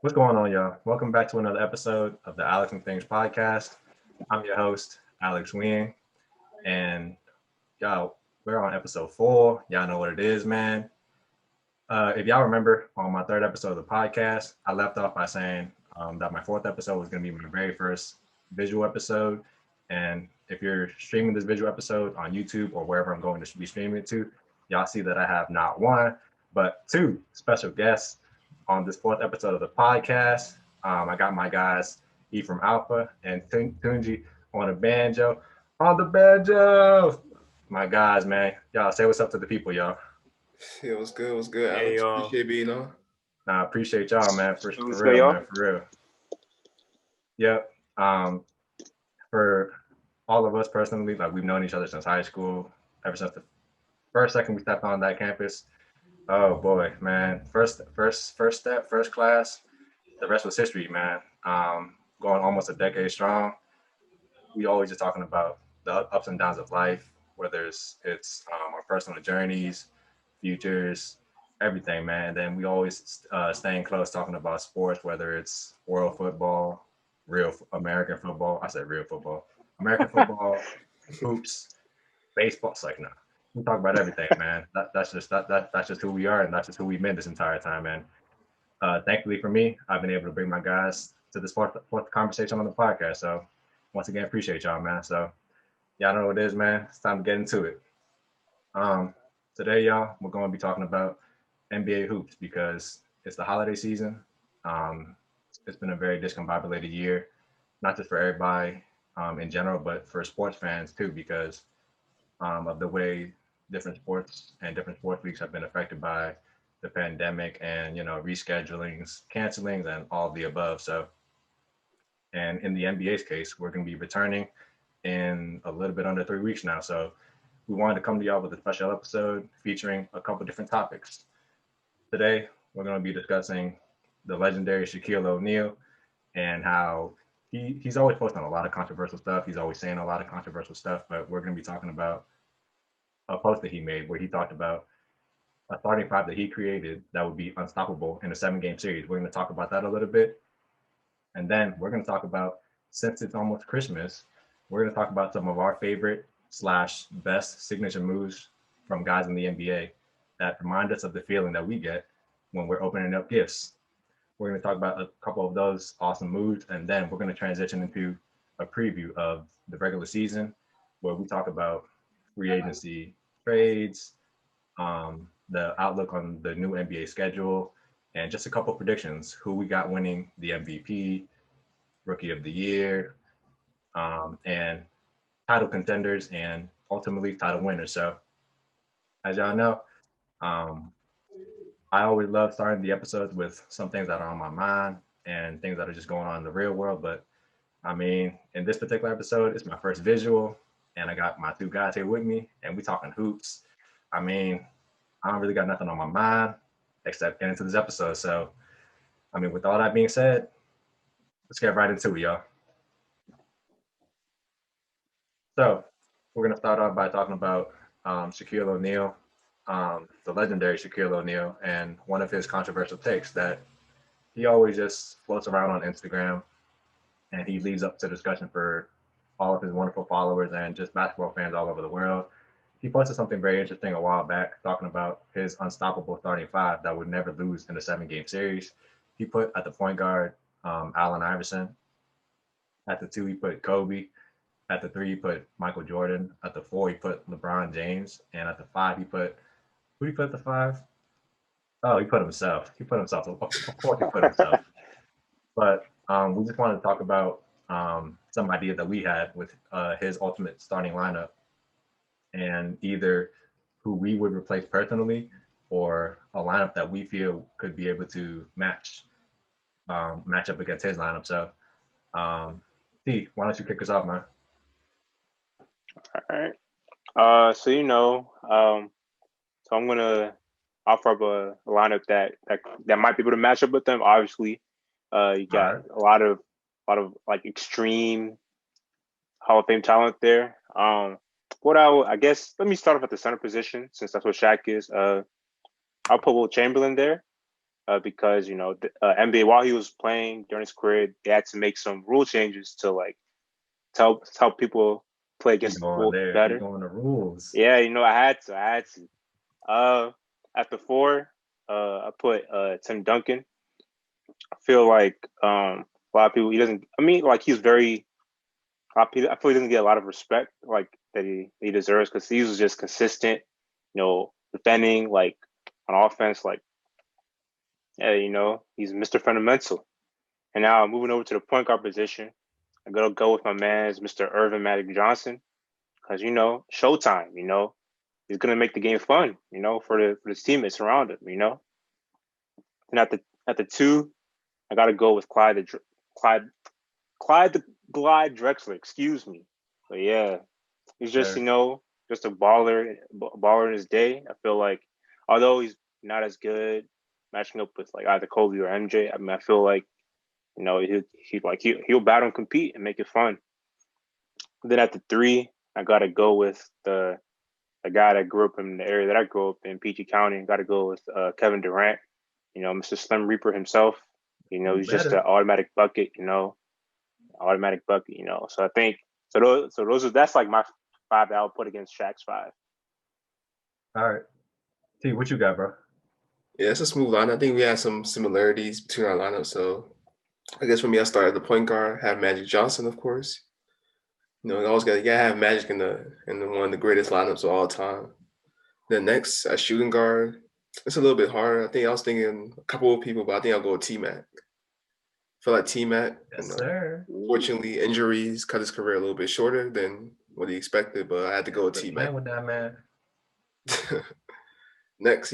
What's going on, y'all? Welcome back to another episode of the Alex and Things podcast. I'm your host, Alex Wing, and y'all, we're on episode 4. Y'all know what it is, man. If y'all remember on my third episode of the podcast, I left off by saying that my fourth episode was going to be my very first visual episode. And if you're streaming this visual episode on YouTube or wherever I'm going to be streaming it to, y'all see that I have not one, but two special guests on this fourth episode of the podcast. I got my guys, Ephraim Alfa and Tunji on the banjo. On the banjo! My guys, man. Y'all say what's up to the people, y'all. Yeah, what's good? What's good, Hey, Alex? Appreciate being on. Nah, I appreciate y'all, man. For what's good, real, y'all? man. For real. Yep. For all of us personally, like we've known each other since high school, ever since the first second we stepped on that campus. Oh boy, man. First step, first class. The rest was history, man. Going almost a decade strong. We always just talking about the ups and downs of life, whether it's our personal journeys, futures, everything, man. Then we always staying close, talking about sports, whether it's world football, real American football. I said real football, American football, hoops, baseball. It's like no, we talk about everything, man. That's just who we are, and that's just who we've been this entire time, man. Thankfully for me, I've been able to bring my guys to this fourth conversation on the podcast. So once again, appreciate y'all, man. So y'all know what it is, man. It's time to get into it. Um, Today, y'all, we're going to be talking about NBA hoops because it's the holiday season. Um, it's been a very discombobulated year, not just for everybody in general, but for sports fans too, because of the way different sports and different sports leagues have been affected by the pandemic and reschedulings, cancelings, and all of the above. So, and in the NBA's case, we're going to be returning in a little bit under 3 weeks now. So we wanted to come to y'all with a special episode featuring a couple different topics. Today, we're going to be discussing the legendary Shaquille O'Neal and how he's always posting a lot of controversial stuff. He's always saying a lot of controversial stuff, but we're going to be talking about a post that he made where he talked about a starting five that he created that would be unstoppable in a 7 game series. We're going to talk about that a little bit. And then we're going to talk about, since it's almost Christmas, we're going to talk about some of our favorite slash best signature moves from guys in the NBA that remind us of the feeling that we get when we're opening up gifts. We're going to talk about a couple of those awesome moves, and then we're going to transition into a preview of the regular season where we talk about free agency trades, the outlook on the new NBA schedule, and just a couple of predictions: who we got winning the MVP, Rookie of the Year, and title contenders, and ultimately title winners. So, as y'all know, um, I always love starting the episodes with some things that are on my mind and things that are just going on in the real world. But I mean, in this particular episode, it's my first visual, and I got my two guys here with me, and we talking hoops. I mean, I don't really got nothing on my mind except getting into this episode. So, I mean, with all that being said, let's get right into it, y'all. So, we're gonna start off by talking about Shaquille O'Neal, the legendary Shaquille O'Neal, and one of his controversial takes that he always just floats around on Instagram, and he leads up to discussion for all of his wonderful followers and just basketball fans all over the world. He posted something very interesting a while back talking about his unstoppable starting five that would never lose in a 7 game series. He put at the point guard Allen Iverson. At the two, he put Kobe. At the three, he put Michael Jordan. At the four, he put LeBron James. And at the five, he put who did he put at the five? Oh, he put himself. He put himself. Of course, he put himself. But we just wanted to talk about some ideas that we had with his ultimate starting lineup and either who we would replace personally or a lineup that we feel could be able to match up against his lineup. So, T, why don't you kick us off, man? All right. So I'm gonna offer up a lineup that might be able to match up with them. Obviously, you All got right. a lot of like extreme Hall of Fame talent there. I guess let me start off at the center position since that's what Shaq is. I'll put Will Chamberlain there. because the NBA, while he was playing during his career, they had to make some rule changes to like help people play He against the going pool there. He better. going the rules. Yeah, I had to. At the 4, I put Tim Duncan. I feel like a lot of people he doesn't. I mean, like he's very. I feel he doesn't get a lot of respect like that he deserves because he was just consistent, defending like on offense. Like, yeah, he's Mr. Fundamental. And now moving over to the point guard position, I'm gonna go with my man's Mr. Irvin Magic Johnson because Showtime. He's gonna make the game fun. For the teammates around him. And at the 2, I got to go with Clyde the Glide Drexler. Excuse me, but yeah, he's just Sure. just a baller in his day. I feel like although he's not as good matching up with like either Kobe or MJ, I mean I feel like he'll battle and compete and make it fun. Then at the 3, I got to go with the guy that grew up in the area that I grew up in, PG County. Got to go with Kevin Durant. Mr. Slim Reaper himself. You He's just an better. automatic bucket. Automatic bucket. So I think those are that's like my 5 that I would put against Shaq's 5. All right. T, what you got, bro? Yeah, it's a smooth line. I think we have some similarities between our lineup. So I guess for me, I started the point guard, have Magic Johnson, of course. You always gotta have Magic in the one of the greatest lineups of all time. Then next, at shooting guard, it's a little bit hard. I think I was thinking a couple of people, but I think I'll go with T-Mac. I feel like T-Mac, Yes, sir. fortunately, injuries cut his career a little bit shorter than what he expected, but I had to go with Quit T-Mac. playing with that man. Next,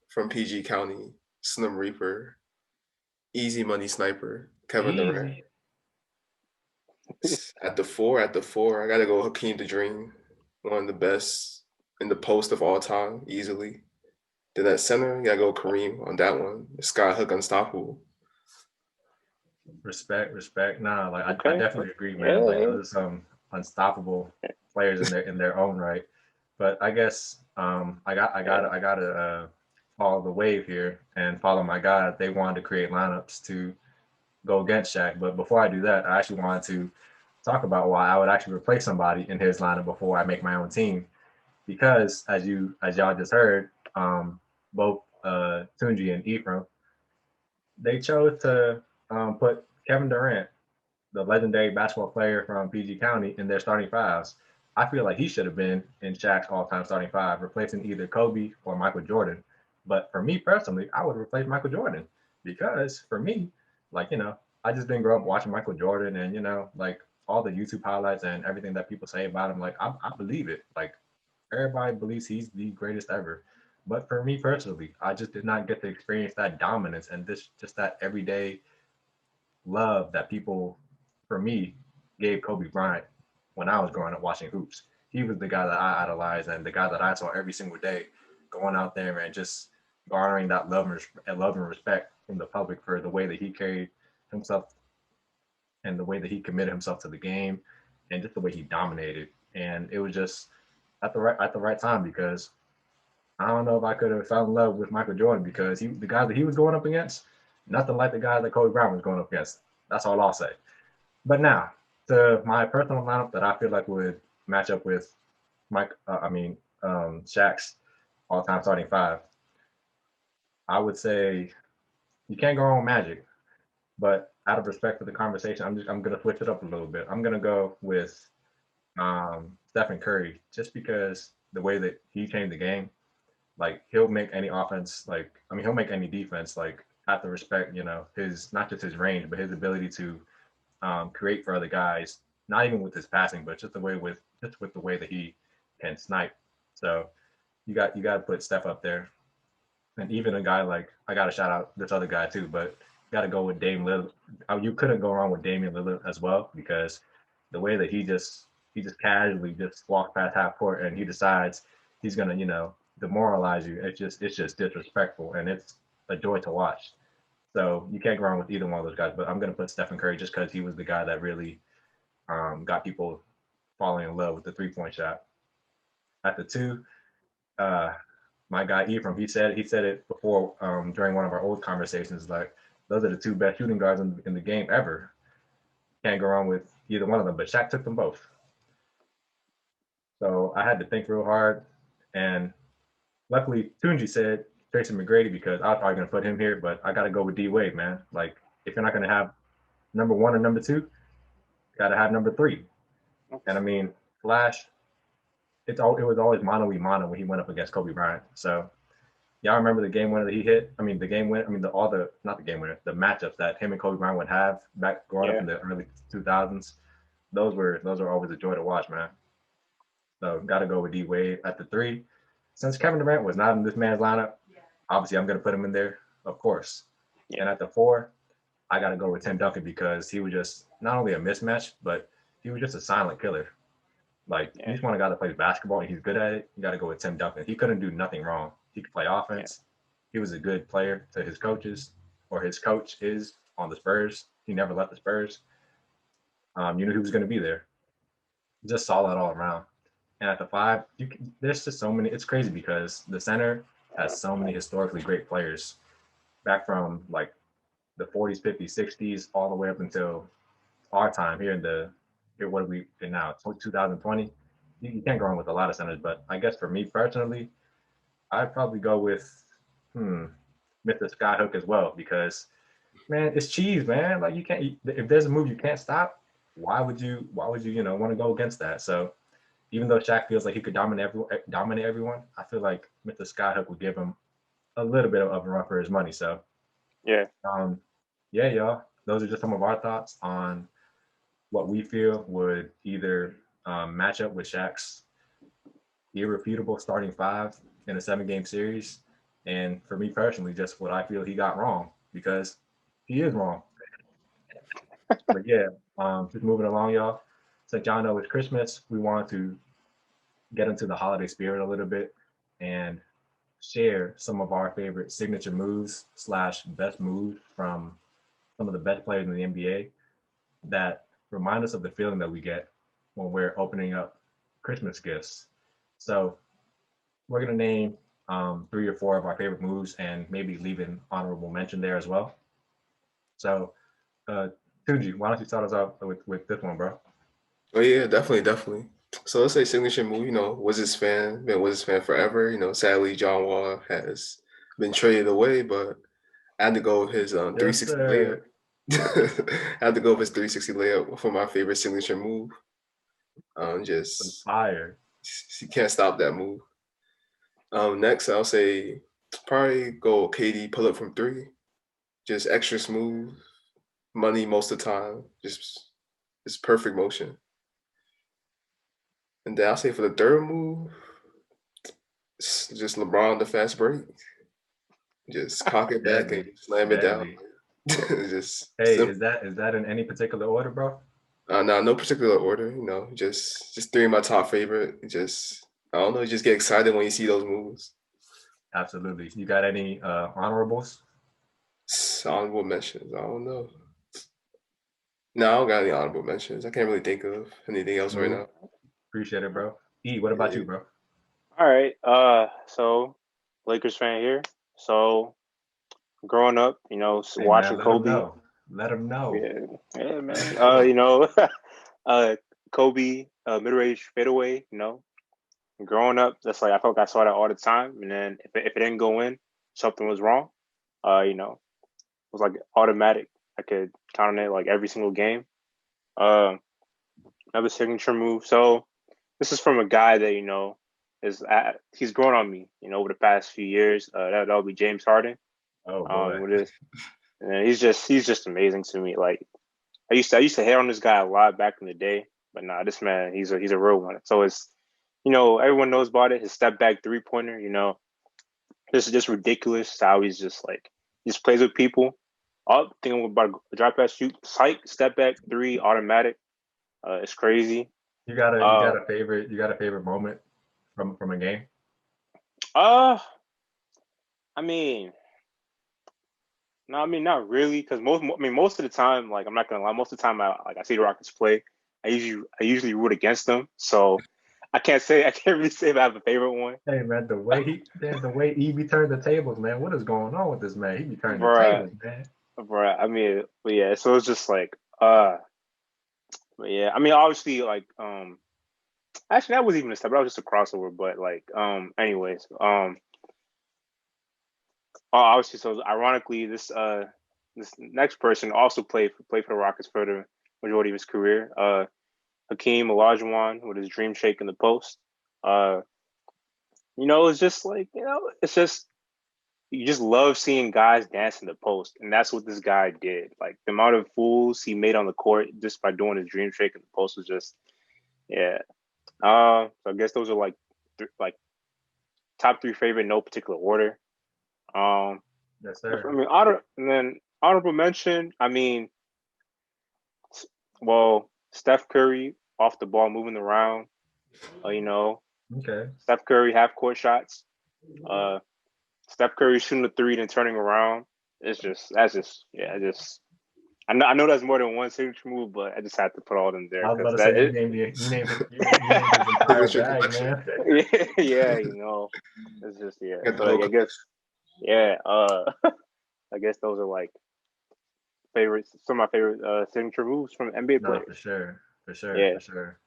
from PG County, Slim Reaper, easy money sniper, Kevin Durant. Easy. At the four, I gotta go Hakeem the Dream, one of the best in the post of all time, easily. Then at center, you gotta go Kareem on that one. Skyhook unstoppable. Respect. Nah, like I Okay. definitely agree, man. Like Yeah. those are some unstoppable players in their own right. But I guess I gotta follow the wave here and follow my guy. They wanted to create lineups to go against Shaq. But before I do that, I actually wanted to talk about why I would actually replace somebody in his lineup before I make my own team. Because as y'all just heard, both Tunji and Ephraim, they chose to put Kevin Durant, the legendary basketball player from PG County, in their starting fives. I feel like he should have been in Shaq's all-time starting five, replacing either Kobe or Michael Jordan. But for me personally, I would replace Michael Jordan because for me, like I just didn't grow up watching Michael Jordan, and like all the YouTube highlights and everything that people say about him, like I believe it. Like everybody believes he's the greatest ever. But for me personally, I just did not get to experience that dominance and this just that everyday love that people, for me, gave Kobe Bryant when I was growing up watching hoops. He was the guy that I idolized and the guy that I saw every single day going out there and just garnering that love and respect from the public for the way that he carried himself and the way that he committed himself to the game and just the way he dominated. And it was just at the right time because I don't know if I could have fell in love with Michael Jordan because the guys that he was going up against, nothing like the guys that Kobe Bryant was going up against. That's all I'll say. But now to my personal lineup that I feel like would match up with Shaq's all-time starting five. I would say you can't go wrong with Magic, but out of respect for the conversation, I'm gonna switch it up a little bit. I'm gonna go with Stephen Curry just because the way that he changed the game. Like he'll make any offense he'll make any defense have to respect his not just his range but his ability to create for other guys, not even with his passing but just with the way that he can snipe. So you got to put Steph up there, and even a guy like I got to shout out this other guy too, but got to go with Dame Lillard. You couldn't go wrong with Damian Lillard as well because the way that he just casually just walks past half court and he decides he's gonna demoralize you. It's just disrespectful and it's a joy to watch. So you can't go wrong with either one of those guys. But I'm gonna put Stephen Curry just because he was the guy that really got people falling in love with the 3-point shot. At the 2, uh, my guy Ephraim, he said it before during one of our old conversations. Like those are the two best shooting guards in the game ever. Can't go wrong with either one of them. But Shaq took them both. So I had to think real hard, and luckily Tunji said Tracy McGrady because I was probably gonna put him here, but I gotta go with D Wade, man. Like if you're not gonna have number one or number two, gotta have number three. And I mean, Flash, it was always mano y mano when he went up against Kobe Bryant. So y'all remember the game winner that he hit? I mean, the game winner. I mean, not the game winner, the matchups that him and Kobe Bryant would have back growing up in the early 2000s. Those were always a joy to watch, man. So got to go with D Wade at the three. Since Kevin Durant was not in this man's lineup, obviously I'm gonna put him in there, of course. Yeah. And at the four, I got to go with Tim Duncan because he was just not only a mismatch, but he was just a silent killer. Like you just want a guy that plays basketball and he's good at it. You got to go with Tim Duncan. He couldn't do nothing wrong. He could play offense. He was a good player to his coaches, or his coach is on the Spurs. He never left the Spurs. You knew he was going to be there. Just solid all around. And at the five, there's just so many. It's crazy because the center has so many historically great players, back from like the 40s, 50s, 60s, all the way up until our time here what are we in now? 2020. You can't go wrong with a lot of centers, but I guess for me personally, I'd probably go with Mr. Skyhook as well because man, it's cheese, man. Like you can't if there's a move you can't stop, why would you want to go against that? So even though Shaq feels like he could dominate everyone, I feel like Mr. Skyhook would give him a little bit of a run for his money. So yeah, y'all. Those are just some of our thoughts on what we feel would either match up with Shaq's irrefutable starting five in a 7-game series, and for me personally, just what I feel he got wrong because he is wrong. But yeah, just moving along, y'all. Since y'all know it's Christmas, we wanted to get into the holiday spirit a little bit and share some of our favorite signature moves / best moves from some of the best players in the NBA that remind us of the feeling that we get when we're opening up Christmas gifts. So we're gonna name 3 or 4 of our favorite moves and maybe leave an honorable mention there as well. So Tunji, why don't you start us off with this one, bro? Oh yeah, definitely. So let's say signature move, Wizards fan, been Wizards fan forever. Sadly John Wall has been traded away, but I had to go with his 360 layup. I had to go with his 360 layup for my favorite signature move. Just fire. You can't stop that move. Next, I'll say probably go KD pull up from 3. Just extra smooth, money most of the time. Just perfect motion. And then I'll say for the third move, just LeBron the fast break. Just cock it back and slam it down. Just hey, simple. Is that in any particular order, bro? No particular order. Just 3 of my top favorite. I don't know. Just get excited when you see those moves. Absolutely. You got any honorables? Honorable mentions. I don't know. No, I don't got any honorable mentions. I can't really think of anything else right now. Appreciate it, bro. E, what about you, bro? All right. So Lakers fan here. So growing up, watching Kobe. Let him know. Yeah, man. Kobe, mid-range fadeaway, Growing up, that's like I felt like I saw that all the time. And then if it didn't go in, something was wrong. It was like automatic. I could count on it like every single game. Another signature move. So this is from a guy that, he's grown on me, over the past few years. That'll be James Harden. Oh boy. And he's just amazing to me. Like I used to hate on this guy a lot back in the day, but nah, this man, he's a real one. So it's, everyone knows about it. His step back 3-pointer, this is just ridiculous how he's just like, he just plays with people. Thinking about a drop pass, shoot, psych, step back 3, automatic. It's crazy. You got a favorite moment from a game? I mean, not really, because most of the time, like I'm not gonna lie, most of the time I see the Rockets play, I usually root against them. So I can't really say if I have a favorite one. Hey man, the way he be turning the tables, man. What is going on with this man? He be turning the Bruh, tables, man. bruh. I mean, but yeah, so it's just like but yeah, I mean obviously like actually that wasn't even a step, that was just a crossover, but like anyways, obviously so ironically this next person also played for the Rockets for the majority of his career. Hakeem Olajuwon with his dream shake in the post. Uh it's just like, it's just you just love seeing guys dance in the post, and that's what this guy did. Like the amount of fools he made on the court just by doing his dream shake in the post was just, yeah. So I guess those are like like top three favorite, no particular order. Um, Yes, sir. I mean, and then honorable mention. I mean, well, Steph Curry off the ball, moving around. You know, Okay. Steph Curry half court shots. Uh, Steph Curry shooting the three and turning around. That's just yeah, just I know that's more than one signature move, but I just had to put all of them there I was about because to that say it, you named his entire Signature bag, collection. man. yeah, it's just yeah. Got the But whole I guess yeah, I guess those are like favorites. Some of my favorite signature moves from NBA No, for players. sure, for sure, Yeah, for sure.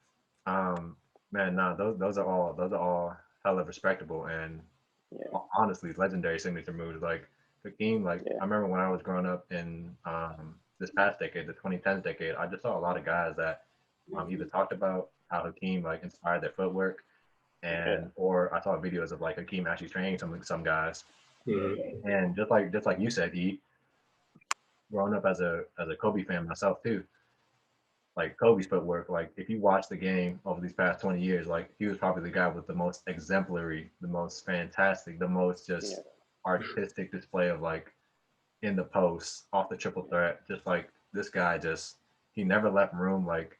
Man, no, those are all hella respectable and yeah, honestly legendary signature moves. Like Hakeem, like yeah, I remember when I was growing up in this past decade, the 2010s decade, I just saw a lot of guys that either talked about how Hakeem like inspired their footwork, yeah, and or I saw videos of like Hakeem actually training some guys, Mhm. and just like you said, he growing up as a Kobe fan myself too. Like Kobe's footwork, like if you watch the game over these past 20 years, like he was probably the guy with the most exemplary, the most fantastic, the most yeah, just artistic display of like in the post, off the triple threat. Just like this guy, just he never left room like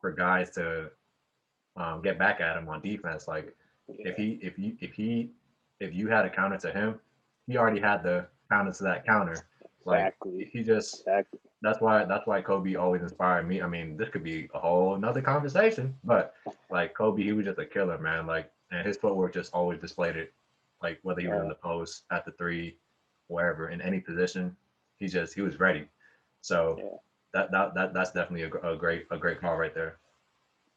for guys to get back at him on defense. Like if yeah. he if you had a counter to him, he already had the counter to that counter. Like Exactly, he just exactly. that's why Kobe always inspired me. I mean, this could be a whole another conversation, but like Kobe, he was just a killer, man. Like, and his footwork just always displayed it. Like whether he was in Yeah, the post, at the three, wherever, in any position, he was ready. So yeah, that's definitely a great call right there.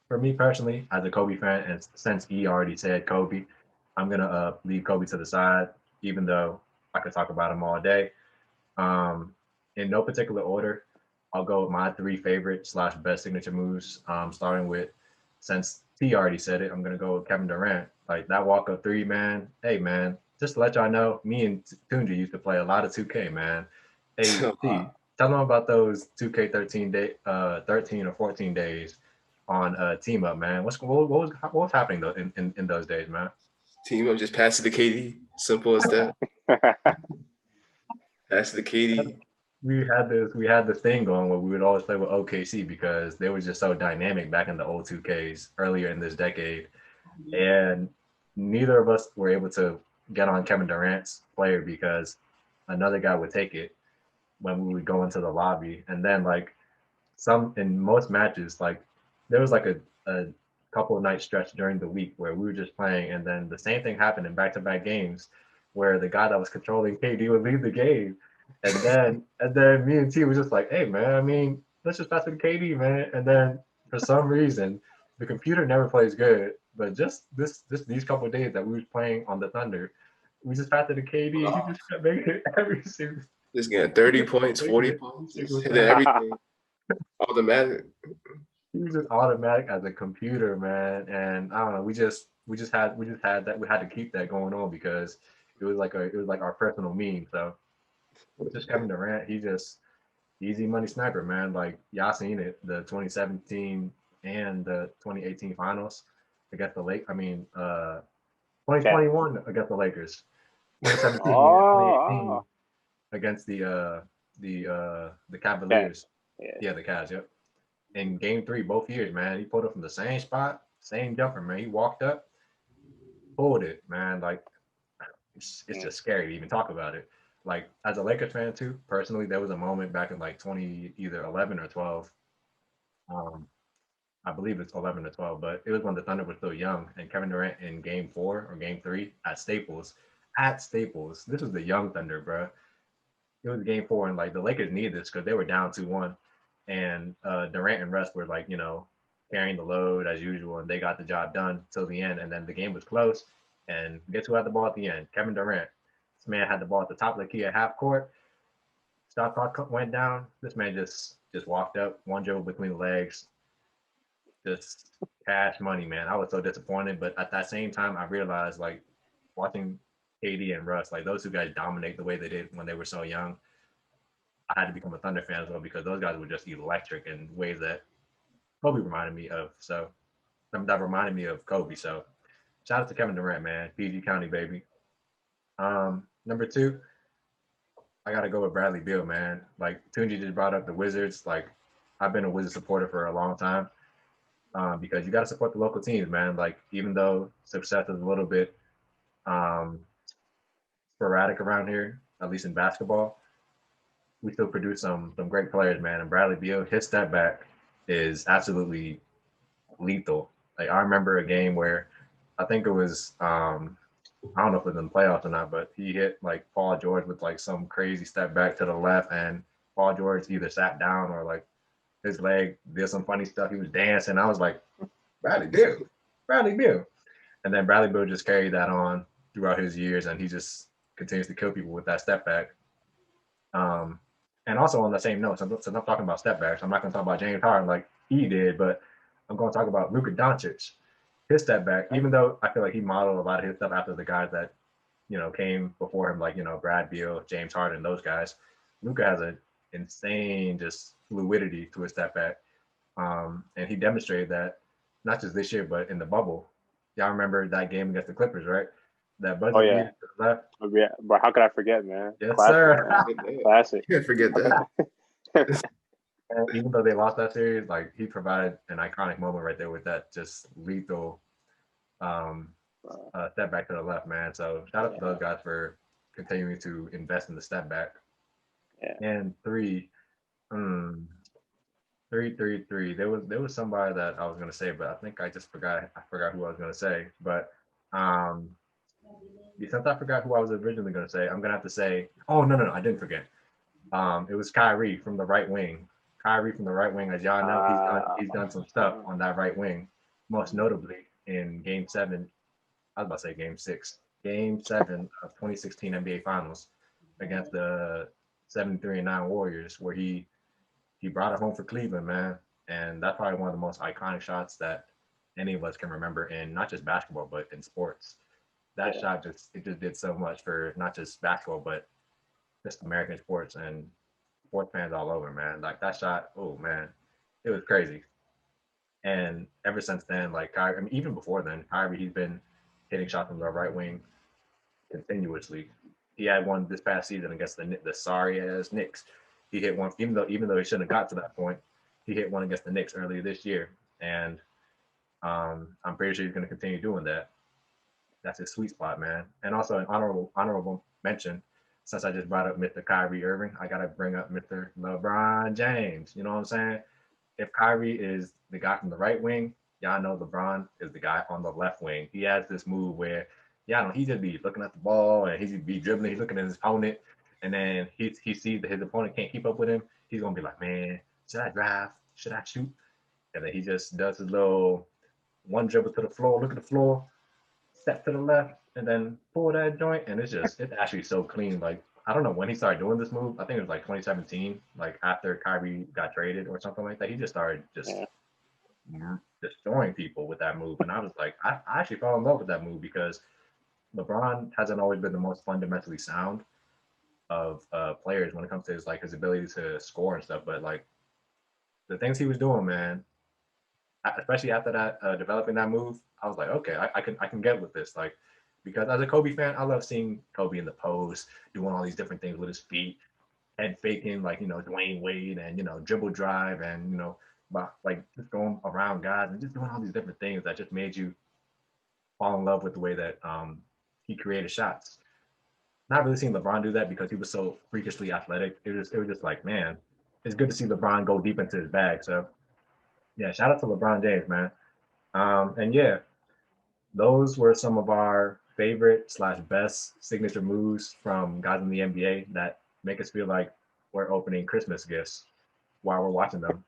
For me personally, as a Kobe fan, and since he already said Kobe, I'm gonna leave Kobe to the side, even though I could talk about him all day. Um, in no particular order, I'll go with my three favorite slash best signature moves. Starting with, since T already said it, I'm gonna go with Kevin Durant. Like that walk up three, man. Hey, man, just to let y'all know, me and Tunji used to play a lot of 2K, man. Hey, T, tell them about those 2K 13 or 14 days on Team Up, man. What was happening though in those days, man? Team up, just pass it to KD. Simple as that. Pass it to KD. We had this thing going where we would always play with OKC because they were just so dynamic back in the old 2Ks earlier in this decade, and neither of us were able to get on Kevin Durant's player because another guy would take it when we would go into the lobby, and then like some in most matches, like there was like a couple of night stretch during the week where we were just playing, and then the same thing happened in back-to-back games where the guy that was controlling KD would leave the game, and then me and T was just like, hey man, I mean, let's just pass it to KD, man. And then for some reason, the computer never plays good, but just this these couple of days that we was playing on the Thunder, we just passed it to KD, and he just kept making it every single. Just getting 30 He kept points, making 40 it every points, just single hitting time. everything. Automatic. He was just automatic as a computer, man. And I don't know, we just had that, we had to keep that going on because it was like our personal meme. So just Kevin Durant, he just easy money sniper, man. Like y'all seen it, the 2017 and the 2018 finals against the Lake. I mean, Okay. 2021 against the Lakers, 2017 and Oh, 2018 against the okay. Cavaliers. Yeah. Yeah, the Cavs. Yep. In game three, both years, man. He pulled up from the same spot, same jumper, man. He walked up, pulled it, man. Like it's Mm. just scary to even talk about it. Like as a Lakers fan too, personally, there was a moment back in like 20 either 11 or 12. Um, I believe it's 11 or 12, but it was when the Thunder was still young, and Kevin Durant in Game 4 or Game 3 at Staples. At Staples, this was the young Thunder, bro. It was Game 4, and like the Lakers needed this because they were down 2-1, and Durant and Russ were like, carrying the load as usual, and they got the job done till the end. And then the game was close, and guess who had the ball at the end? Kevin Durant. This man had the ball at the top of the key at half court. Shot clock went down. This man just walked up, one dribble between the legs, just cash money, man. I was so disappointed, but at that same time, I realized like watching KD and Russ, like those two guys dominate the way they did when they were so young. I had to become a Thunder fan as well because those guys were just electric in ways that Kobe reminded me of. So that reminded me of Kobe. So shout out to Kevin Durant, man. PG County, baby. Number 2, I gotta go with Bradley Beal, man. Like Tunji just brought up the Wizards. Like I've been a Wizards supporter for a long time. Because you got to support the local teams, man. Like even though success is a little bit um, sporadic around here, at least in basketball, we still produce some great players, man. And Bradley Beal, his step back is absolutely lethal. Like I remember a game where I think it was I don't know if it was in the playoffs or not, but he hit like Paul George with like some crazy step back to the left, and Paul George either sat down or like his leg did some funny stuff. He was dancing. I was like, Bradley Beal, Bradley Beal. And then Bradley Beal just carried that on throughout his years, and he just continues to kill people with that step back. Um, and also on the same note, since I'm talking about step backs, I'm not going to talk about James Harden like he did, but I'm going to talk about Luka Doncic. His step back, even though I feel like he modeled a lot of his stuff after the guys that came before him, like Brad Beal, James Harden, those guys. Luka has an insane just fluidity to his step back, and he demonstrated that not just this year, but in the bubble. Y'all remember that game against the Clippers, right? That buzzer beater to the left. Oh, yeah, but how could I forget, man? Yes, Classic, sir. man. Classic. Can't forget that. And even though they lost that series, like he provided an iconic moment right there with that just lethal step back to the left, man. So shout out to those guys for continuing to invest in the step back. Yeah. And 3, 3. There was somebody that I was gonna say, but I think I just forgot. I forgot who I was gonna say. But um, since I forgot who I was originally gonna say, I'm gonna have to say. Oh no, I didn't forget. It was Kyrie from the right wing. Kyrie from the right wing, as y'all know, he's done some stuff on that right wing, most notably in Game 7. I was about to say Game 6, Game 7 of 2016 NBA Finals against the 73-9 Warriors, where he brought it home for Cleveland, man. And that's probably one of the most iconic shots that any of us can remember in not just basketball, but in sports. That shot just did so much for not just basketball, but just American sports and sports fans all over, man. Like that shot, oh man, it was crazy. And ever since then, like Kyrie, I mean, even before then, Kyrie, he's been hitting shots from the right wing continuously. He had one this past season against the sorry ass Knicks. He hit one, even though he shouldn't have got to that point. He hit one against the Knicks earlier this year, and I'm pretty sure he's going to continue doing that. That's his sweet spot, man. And also an honorable mention, since I just brought up Mr. Kyrie Irving, I gotta bring up Mr. LeBron James. You know what I'm saying? If Kyrie is the guy from the right wing, y'all know LeBron is the guy on the left wing. He has this move where, he just be looking at the ball and he's be dribbling, he's looking at his opponent, and then he sees that his opponent can't keep up with him. He's gonna be like, man, should I drive? Should I shoot? And then he just does his little one dribble to the floor, look at the floor, step to the left, and then pull that joint. And it's actually so clean. Like, I don't know when he started doing this move. I think it was like 2017, like after Kyrie got traded or something like that. He just started destroying people with that move. And I was like, I actually fell in love with that move because LeBron hasn't always been the most fundamentally sound of players when it comes to his ability to score and stuff. But like the things he was doing, man, especially after that, developing that move, I was like, okay, I can get with this. Like, because as a Kobe fan, I love seeing Kobe in the pose, doing all these different things with his feet, head faking, like, Dwayne Wade, and, dribble drive, and, like just going around guys and just doing all these different things that just made you fall in love with the way that he created shots. Not really seeing LeBron do that because he was so freakishly athletic. It was just like, man, it's good to see LeBron go deep into his bag. So Yeah, shout out to LeBron James, man. And yeah, those were some of our favorite slash best signature moves from guys in the NBA that make us feel like we're opening Christmas gifts while we're watching them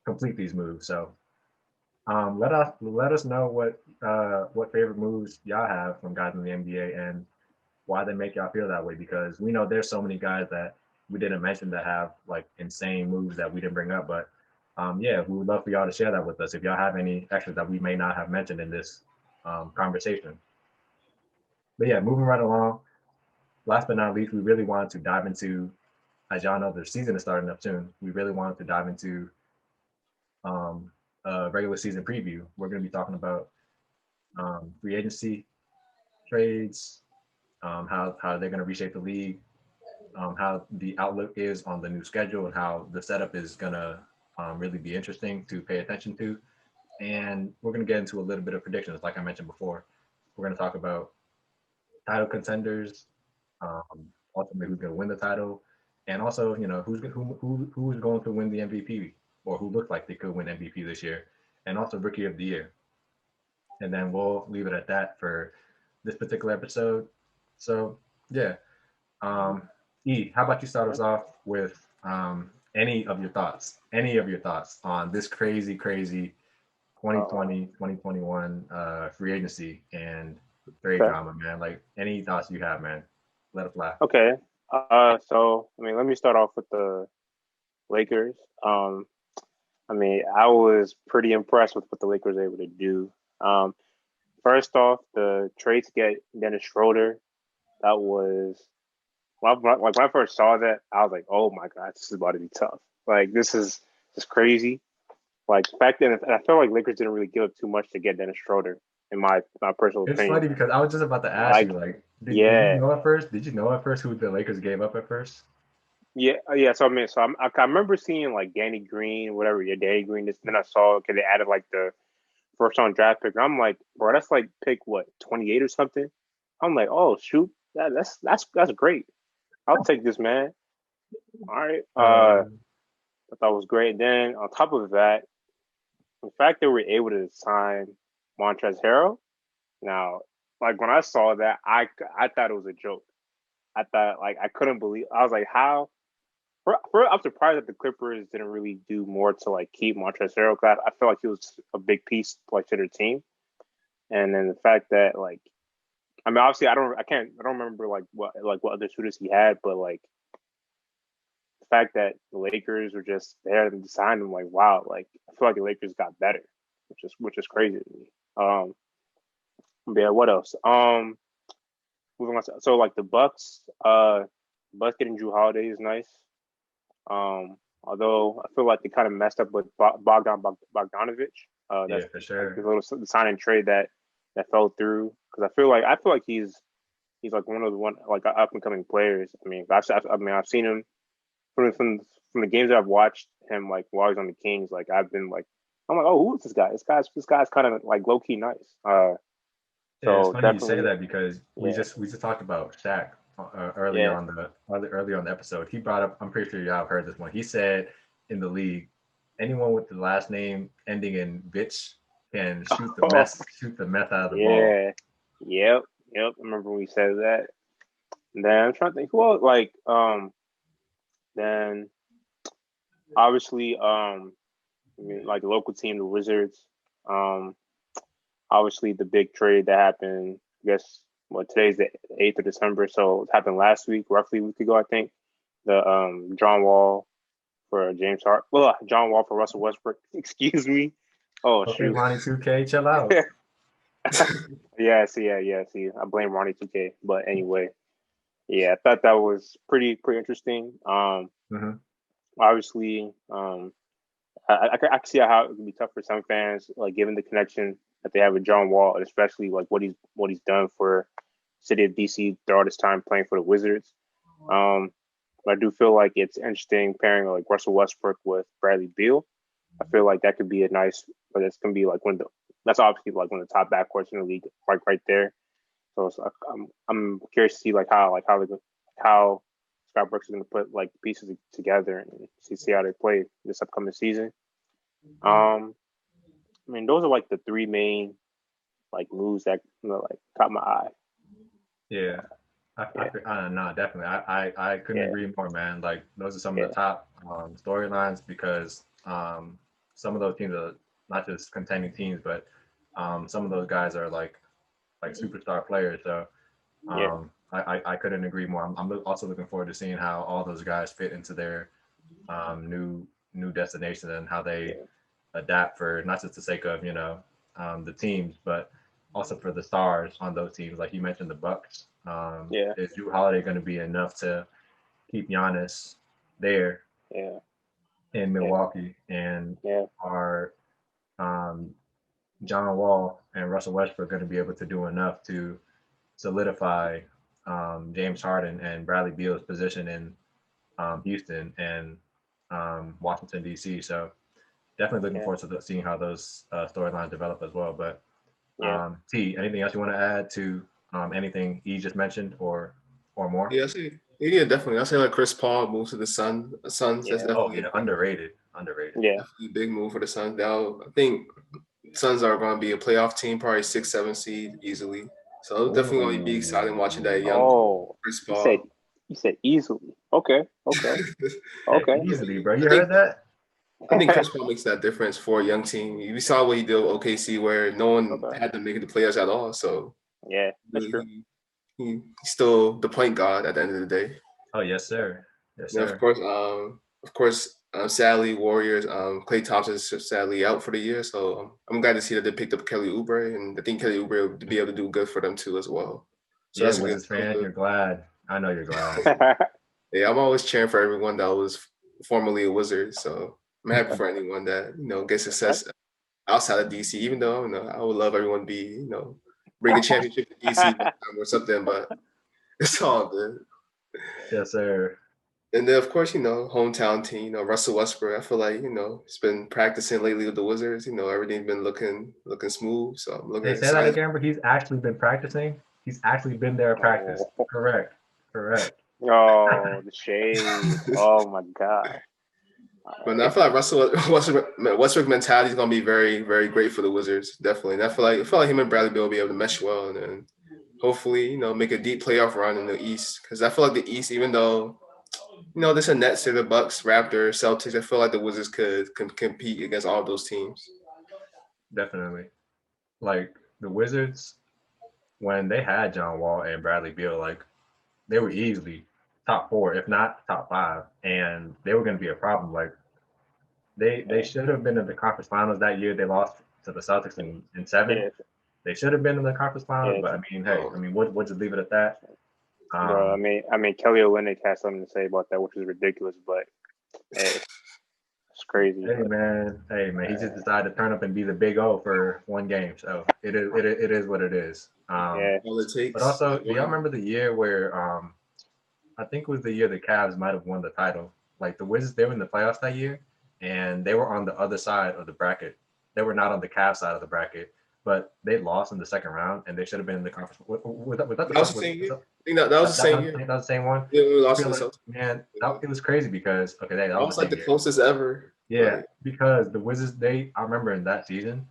complete these moves. So let us know what favorite moves y'all have from guys in the NBA and why they make y'all feel that way, because we know there's so many guys that we didn't mention that have like insane moves that we didn't bring up. But yeah, we would love for y'all to share that with us if y'all have any extras that we may not have mentioned in this conversation. But yeah, moving right along. Last but not least, we really wanted to dive into, as y'all know, the season is starting up soon. We really wanted to dive into um, a regular season preview. We're going to be talking about free agency, trades, how they're going to reshape the league, how the outlook is on the new schedule, and how the setup is going to really be interesting to pay attention to. And we're going to get into a little bit of predictions, like I mentioned before. We're going to talk about title contenders, ultimately who's going to win the title, and also who's going to win the MVP or who look like they could win MVP this year, and also Rookie of the Year. And then we'll leave it at that for this particular episode. So yeah, how about you start us off with any of your thoughts on this crazy, crazy 2020, 2021 free agency and trade drama, man? Like any thoughts you have, man? Let it fly. Okay. So I mean, let me start off with the Lakers. I mean, I was pretty impressed with what the Lakers were able to do. First off, the trade to get Dennis Schroeder, that was when I first saw that, I was like, "Oh my god, this is about to be tough. Like this is just crazy." Like back then, and I felt like Lakers didn't really give up too much to get Dennis Schroeder, in my personal It's opinion. funny because I was just about to ask you, Like, like, did you yeah, know at first? Did you know at first who the Lakers gave up at first? yeah. So I mean, I remember seeing like Danny Green, whatever, yeah, Danny Green. Then I saw okay, they added like the first round draft pick. And I'm like, bro, that's like pick what 28 or something. I'm like, oh shoot, that's great. I'll take this, man. All right. I thought it was great. Then on top of that, the fact that we were able to sign Montrezl Harrell. Now, like when I saw that, I thought it was a joke. I thought like I couldn't believe. I was like, how? I'm surprised that the Clippers didn't really do more to like keep Montrezl Harrell. Cause I feel like he was a big piece like to their team. And then the fact that like, I mean, obviously I don't remember like what other shooters he had, but like the fact that the Lakers were just there and signed him, like wow, like I feel like the Lakers got better, which is crazy to me. Yeah, what else? Moving on. So like the Bucks getting Drew Holiday is nice. Although I feel like they kind of messed up with Bogdanovich. Yeah, That's for like the sure. little sign and trade that fell through because I feel like he's like one of the like up and coming players. I mean, I've seen him from the games that I've watched him like while he's on the Kings. Like I'm like, oh, who is this guy? This guy's kind of like low key nice. Yeah, it's So funny you say definitely, that because yeah, we just talked about Shaq yeah. earlier on the episode. He brought up. I'm pretty sure y'all have heard this one. He said in the league, anyone with the last name ending in bitch can shoot the meth out of the ball. Yeah. Yep. I remember when we said that. And then I'm trying to think who else, like then obviously I mean like the local team, the Wizards. Um Obviously the big trade that happened, I guess today's the 8th of December, so it happened last week, roughly a week ago, I think. The John Wall for James Hart. Well, John Wall for Russell Westbrook. Excuse me. Oh Okay, shoot. Ronnie 2K, chill out. See, I blame Ronnie 2K. But anyway, yeah, I thought that was pretty interesting. Hmm. Obviously, I can see how it can be tough for some fans, like given the connection that they have with John Wall, and especially like what he's done for City of DC throughout his time playing for the Wizards. Um, but I do feel like it's interesting pairing like Russell Westbrook with Bradley Beal. I feel like that could be a nice, but it's gonna be like that's obviously like one of the top backcourts in the league, like right there. So I'm curious to see how Scott Brooks is going to put like pieces together and see how they play this upcoming season. Um, I mean, those are like the three main like moves that like caught my eye. Yeah. No, definitely. I couldn't agree more, man. Like those are some of the top storylines because some of those teams are not just contending teams, but some of those guys are like superstar players. So I couldn't agree more. I'm also looking forward to seeing how all those guys fit into their new destination and how they adapt for not just the sake of the teams, but also for the stars on those teams. Like you mentioned, the Bucks. Is Drew Holiday going to be enough to keep Giannis there in Milwaukee? And are John Wall and Russell Westbrook going to be able to do enough to solidify James Harden and Bradley Beal's position in Houston and Washington, D.C.? So definitely looking forward to seeing how those storylines develop as well. But T, anything else you want to add to anything E just mentioned or more? Yeah, definitely. I say like Chris Paul moves to the Suns. That's definitely underrated. Yeah, definitely a big move for the Suns. Now I think Suns are going to be a playoff team, probably 6-7 seed easily. So it'll definitely going to be exciting watching that young Chris Paul. You said easily. Okay. Easily, bro. You heard that? I think Chris Paul makes that difference for a young team. We saw what he did with OKC, where no one had to make it the playoffs at all. So that's true. He's still the point guard at the end of the day. Oh yes, sir. Yes, sir. Of course, sadly, Warriors. Klay Thompson is sadly out for the year, so I'm glad to see that they picked up Kelly Oubre, and I think Kelly Oubre will be able to do good for them too as well. So that's a good fan. You're glad. I know you're glad. I'm always cheering for everyone that was formerly a Wizard. So I'm happy for anyone that gets success outside of DC. Even though I would love everyone to be bring a championship to DC or something, but it's all good. Yes, sir. And then, of course, hometown team, Russell Westbrook. I feel like, he's been practicing lately with the Wizards. Everything's been looking smooth. So I'm looking excited. Say that again, but he's actually been practicing. He's actually been there at practice. Correct. Oh, the shade. Oh, my God. But I feel like Westbrook mentality is going to be very, very great for the Wizards. Definitely. And I feel like him and Bradley Beal will be able to mesh well and then hopefully, make a deep playoff run in the East. Because I feel like the East, even though there's a Nets, the Bucks, Raptors, Celtics. I feel like the Wizards could compete against all those teams. Definitely. Like the Wizards, when they had John Wall and Bradley Beal, like they were easily top 4, if not top 5, and they were going to be a problem. Like they should have been in the conference finals that year. They lost to the Celtics in 7. Yeah. They should have been in the conference finals, but I mean, we'll just leave it at that. Bro, I mean, Kelly Olynyk has something to say about that, which is ridiculous, but hey, it's crazy. Hey man, he just decided to turn up and be the big O for one game, so it is what it is. All it takes. But also, do y'all remember the year where I think it was the year the Cavs might have won the title? Like the Wizards, they were in the playoffs that year, and they were on the other side of the bracket. They were not on the Cavs side of the bracket, but they lost in the second round, and they should have been in the conference. Was that the same year? I think that was the same year. That was the same one. Yeah, we lost to the Celtics. Man, it was crazy because that was like the closest ever. Yeah, because the Wizards, I remember in that season,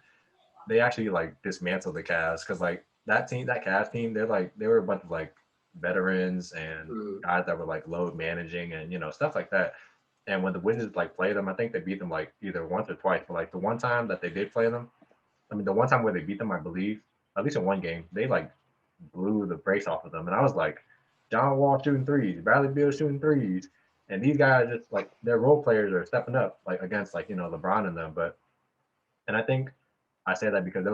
they actually like dismantled the Cavs because like that Cavs team, they were a bunch of like veterans and guys that were like load managing and stuff like that. And when the Wizards like played them, I think they beat them like either once or twice. But like the one time that they did play them, I mean the one time where they beat them, I believe, at least in one game, they like blew the brakes off of them. And I was like, John Wall shooting threes, Bradley Beal shooting threes, and these guys just like their role players are stepping up like against like LeBron and them. And I think I say that because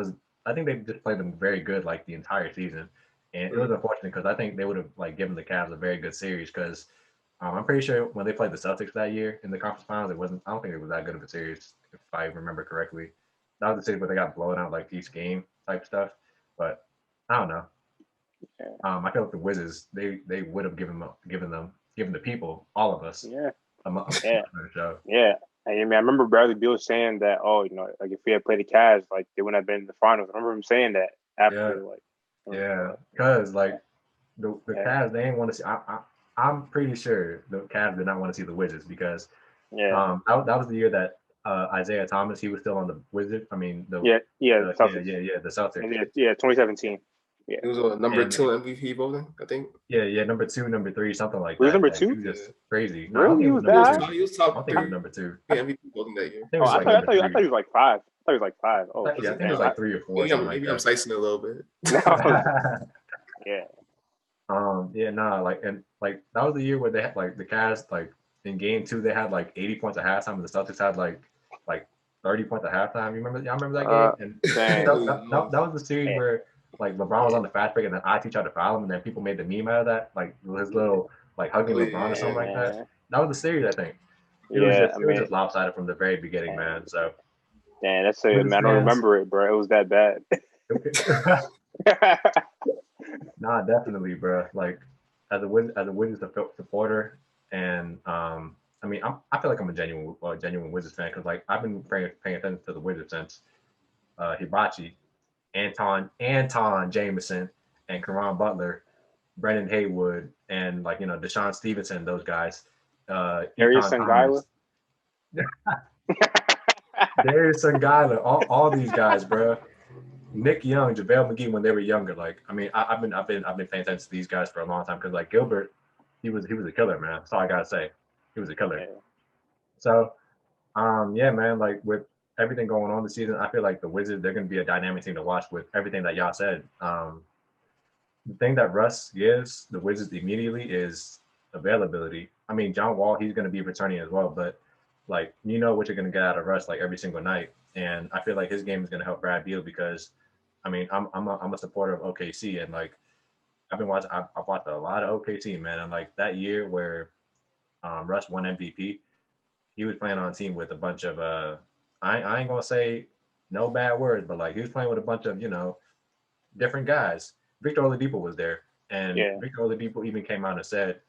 I think they just played them very good like the entire season. And it was unfortunate because I think they would have like given the Cavs a very good series because I'm pretty sure when they played the Celtics that year in the conference finals, I don't think it was that good of a series if I remember correctly. That was the series where they got blown out like each game type stuff. But I don't know. I feel like the Wizards they would have given the people, all of us, show. Yeah. I mean, I remember Bradley Beal saying that, like if we had played the Cavs, like they wouldn't have been in the finals. I remember him saying that after, because like the Cavs, they didn't want to see. I'm pretty sure the Cavs did not want to see the Wizards because that was the year that Isaiah Thomas, he was still on the Wizards. I mean, the Celtics. the Celtics. Yeah, 2017. Yeah. He was on number And 2 MVP voting, I think. yeah, number 2, number 3, something like Was it that. number Like, 2? he was just crazy. No, I don't Really? think He it was was number that two. high? He was I top don't think it 3 was number 2. MVP voting that year. I think it Oh, was I like thought, number 3. I thought he was like 5. I thought he was like 5. Oh, Yeah, I think it was damn. like 3 or 4, something like Maybe I'm that. slicing it a little bit. Yeah. Yeah, nah, like, and like that was the year where they had like the Cavs, like in game 2 they had like 80 points at halftime, and the Celtics had like 30 points at halftime. Y'all remember that game? And Dang. that was the series where like LeBron was on the fast break, and then IT tried to foul him, and then people made the meme out of that, like his little like hugging LeBron or something like that. That was the series, I think. It was just lopsided from the very beginning, man. So damn, that's it, man. I don't remember it, bro. It was that bad. Nah, definitely, bro. Like as a Wizards supporter, and I mean, I feel like I'm a genuine Wizards fan because like I've been paying attention to the Wizards since Hibachi, Anton Jameson, and Karan Butler, Brendan Haywood, and like Deshaun Stevenson, those guys. Darius Sangala. Darius Sangala, all these guys, bro. Nick Young, JaVale McGee when they were younger. Like, I mean, I've been paying attention to these guys for a long time because like Gilbert, he was a killer, man. That's all I gotta say. He was a killer. Yeah. So, yeah, man. Like with everything going on this season, I feel like the Wizards, they're gonna be a dynamic team to watch with everything that y'all said. The thing that Russ gives the Wizards immediately is availability. I mean, John Wall, he's gonna be returning as well, but like what you're gonna get out of Russ like every single night. And I feel like his game is going to help Brad Beal because, I mean, I'm a supporter of OKC, and like I've watched a lot of OKC, man. And like that year where Russ won MVP, he was playing on a team with a bunch of I ain't gonna say no bad words, but like he was playing with a bunch of different guys. Victor Oladipo was there, and Victor Oladipo even came out and said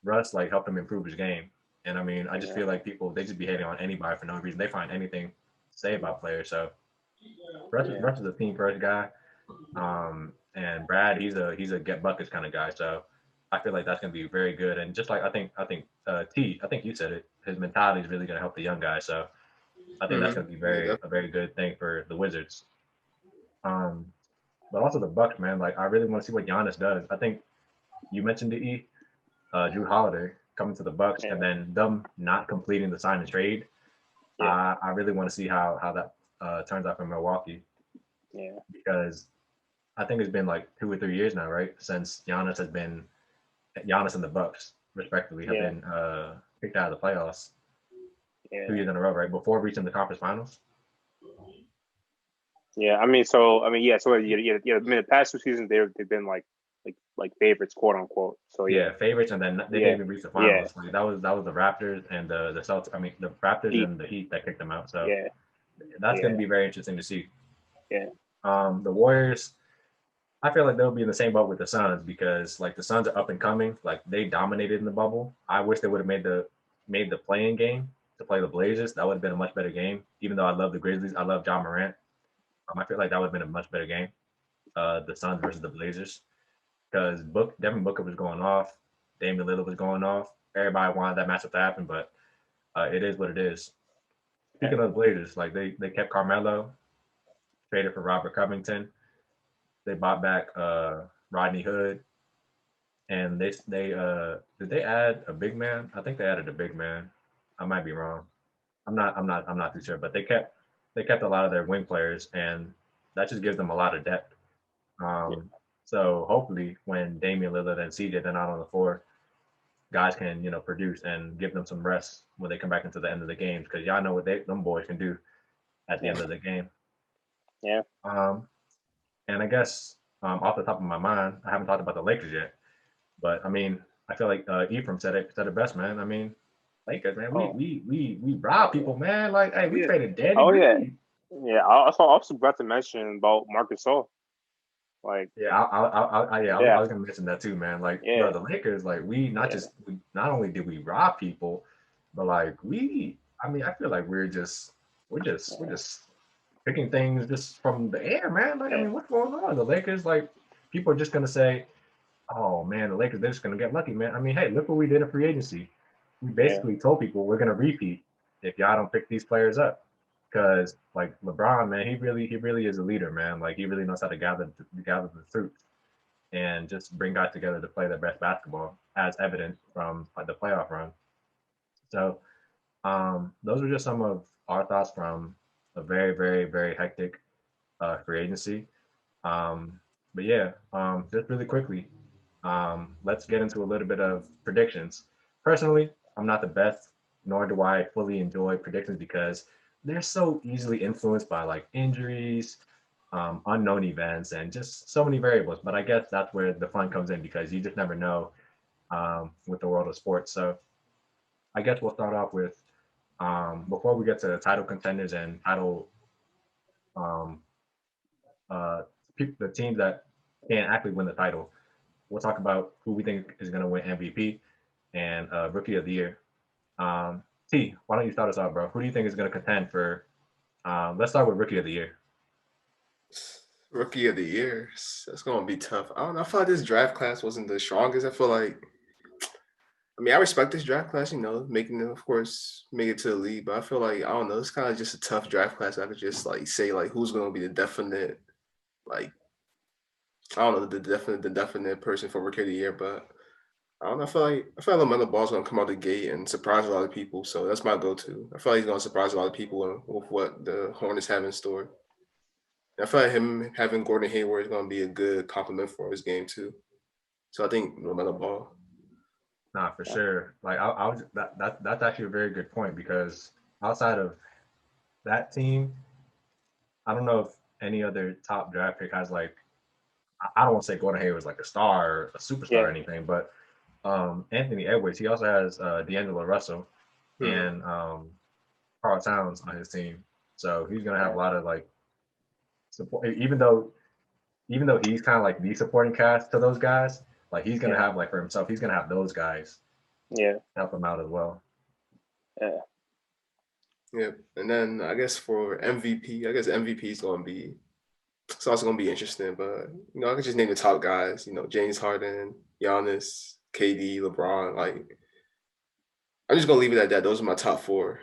Russ like helped him improve his game. And I mean, I just feel like people they just be hating on anybody for no reason. They find anything say about players. So Russ is a team first guy, and Brad he's a get buckets kind of guy. So I feel like that's gonna be very good. And just like I think I think you said it, his mentality is really gonna help the young guys. So I think that's gonna be a very good thing for the Wizards. But also the Bucks, man. Like I really want to see what Giannis does. I think you mentioned the Drew Holiday coming to the Bucks, and then them not completing the sign and trade. I really want to see how that turns out for Milwaukee. Yeah. Because I think it's been like 2 or 3 years now, right? Since Giannis and the Bucks, respectively, have been kicked out of the playoffs. 2 years in a row, right? Before reaching the conference finals. Yeah, I mean, so in the past 2 seasons they've been like favorites, quote unquote. So favorites, and then they didn't even reach the finals. Like that was the Raptors and the Celtics. I mean, the Raptors and the Heat that kicked them out. So that's going to be very interesting to see. Yeah. The Warriors, I feel like they'll be in the same boat with the Suns because like the Suns are up and coming. Like they dominated in the bubble. I wish they would have made the playing game to play the Blazers. That would have been a much better game. Even though I love the Grizzlies, I love John Morant. I feel like that would have been a much better game. The Suns versus the Blazers. Because Devin Booker was going off, Damian Lillard was going off. Everybody wanted that matchup to happen, but it is what it is. Speaking of the Blazers, like they kept Carmelo, traded for Robert Covington. They bought back Rodney Hood, and they did they add a big man? I think they added a big man. I might be wrong. I'm not too sure, but they kept a lot of their wing players, and that just gives them a lot of depth. So hopefully, when Damian Lillard and CJ they're not on the floor, guys can produce and give them some rest when they come back into the end of the games because y'all know what them boys can do at the end of the game. Yeah. And I guess off the top of my mind, I haven't talked about the Lakers yet, but I mean, I feel like Ephraim said it best, man. I mean, Lakers, man, we rob people, man. Like, hey, we traded Danny. Oh Green. Yeah. I also forgot to mention about Marcus Gasol. Like, I was gonna mention that too, man. Like, bro, the Lakers, like, not only did we rob people, but like I feel like we're just picking things just from the air, man. Like, I mean, what's going on? The Lakers, like, people are just gonna say, oh man, the Lakers, they're just gonna get lucky, man. I mean, hey, look what we did in free agency. We basically told people we're gonna repeat if y'all don't pick these players up. Because like LeBron, man, he really is a leader, man. Like he really knows how to gather the troops and just bring guys together to play their best basketball, as evident from like, the playoff run. So those are just some of our thoughts from a very, very, very hectic free agency. But yeah, just really quickly, let's get into a little bit of predictions. Personally, I'm not the best, nor do I fully enjoy predictions because they're so easily influenced by like injuries, unknown events, and just so many variables. But I guess that's where the fun comes in because you just never know with the world of sports. So I guess we'll start off with before we get to the title contenders and title um, uh, the teams that can actually win the title. We'll talk about who we think is going to win MVP and Rookie of the Year. T, why don't you start us out, bro? Who do you think is going to contend for? Let's start with Rookie of the Year. Rookie of the Year. That's gonna be tough. I don't know. I feel like this draft class wasn't the strongest. I feel like I respect this draft class, making it, of course, make it to the league. But I feel like I don't know. It's kind of just a tough draft class. I could just like say like who's going to be the definite, like I don't know, the definite person for Rookie of the Year. But I don't know. I feel like LaMelo Ball's going to come out the gate and surprise a lot of people. So that's my go-to. I feel like he's going to surprise a lot of people with what the Hornets have in store. And I feel like him having Gordon Hayward is going to be a good compliment for his game too. So I think LaMelo Ball. Nah, for sure. Like I was that's actually a very good point because outside of that team, I don't know if any other top draft pick has like I don't want to say Gordon Hayward's like a star or a superstar or anything, but Anthony Edwards, he also has D'Angelo Russell and Carl Towns on his team. So he's gonna have a lot of like support even though he's kind of like the supporting cast to those guys, like he's gonna have like for himself, he's gonna have those guys help him out as well. Yeah. Yeah. And then I guess for MVP, I guess MVP is gonna be it's also gonna be interesting, but I could just name the top guys, James Harden, Giannis, KD, LeBron, like I'm just gonna leave it at that. Those are my top four.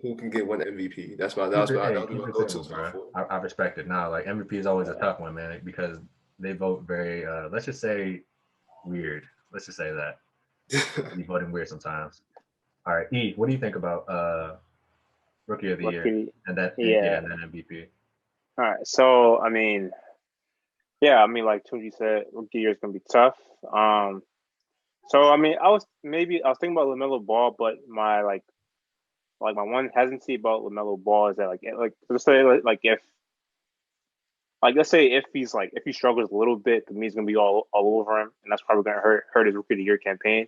Who can get one MVP? That was my go-to top four. I respect it. Now, like MVP is always a tough one, man, because they vote very let's just say weird. Let's just say that. You voting weird sometimes. All right, E, what do you think about Rookie of the Year and then MVP? All right, so like Tunji said, Rookie Year is gonna be tough. So I was thinking about LaMelo Ball, but my my one hesitancy about LaMelo Ball is that let's say if he struggles a little bit, the me's gonna be all over him, and that's probably gonna hurt his Rookie of the Year campaign.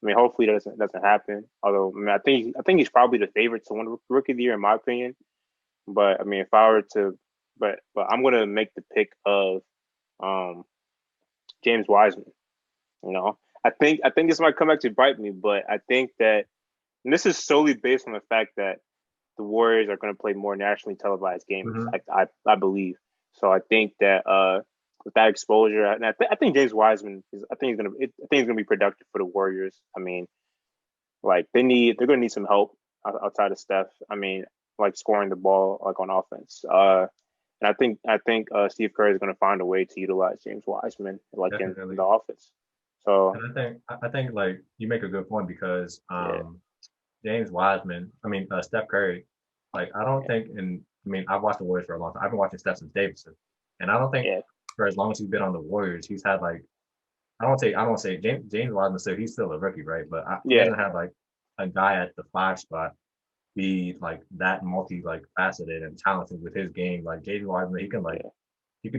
Hopefully that doesn't happen. Although I think he's probably the favorite to win Rookie of the Year in my opinion. But if I were to, but I'm gonna make the pick of James Wiseman. I think this might come back to bite me, but I think that and this is solely based on the fact that the Warriors are going to play more nationally televised games. Mm-hmm. I believe. So I think that with that exposure, and I think James Wiseman I think he's gonna be productive for the Warriors. Like they're going to need some help outside of Steph. Like scoring the ball like on offense. And I think Steve Kerr is going to find a way to utilize James Wiseman like in the offense. So and I think like you make a good point because James Wiseman, Steph Curry, like I don't think I've watched the Warriors for a long time. I've been watching Steph since Davidson, and I don't think for as long as he's been on the Warriors, he's had like I don't say James Wiseman, so he's still a rookie, right? But he doesn't have like a guy at the 5 spot be like that faceted and talented with his game. Like James Wiseman, he can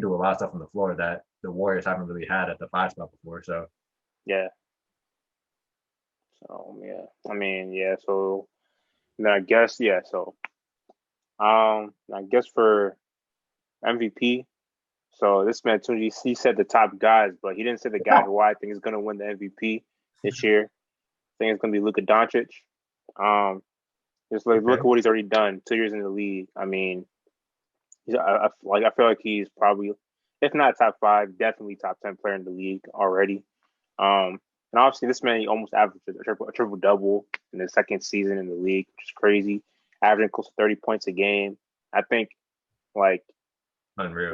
do a lot of stuff on the floor that the Warriors haven't really had at the 5 spot before. So yeah. So So then I guess So I guess for MVP. So this man Tunji, he said the top guys, but he didn't say the guy who I think is going to win the MVP this year. I think it's going to be Luka Doncic. Just look at what he's already done. 2 years in the league. I feel like he's probably, if not top 5, definitely top 10 player in the league already. And obviously, this man he almost averaged a triple double in his second season in the league, which is crazy. Averaging close to 30 points a game. I think like Unreal.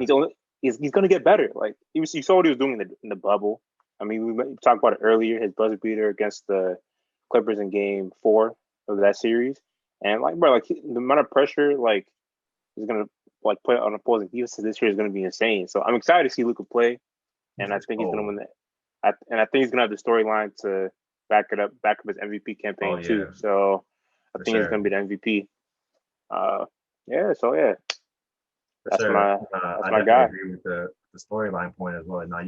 he's going to get better. Like you saw what he was doing in the bubble. I mean, we talked about it earlier. His buzzer beater against the Clippers in Game 4 of that series, and like bro, like the amount of pressure like he's going to like put on opposing defenses this year is going to be insane. So I'm excited to see Luka play, and I think he's going to win that. And I think he's going to have the storyline to back up his MVP campaign too. So I think he's going to be the MVP. That's my guy. I agree with the storyline point as well. Now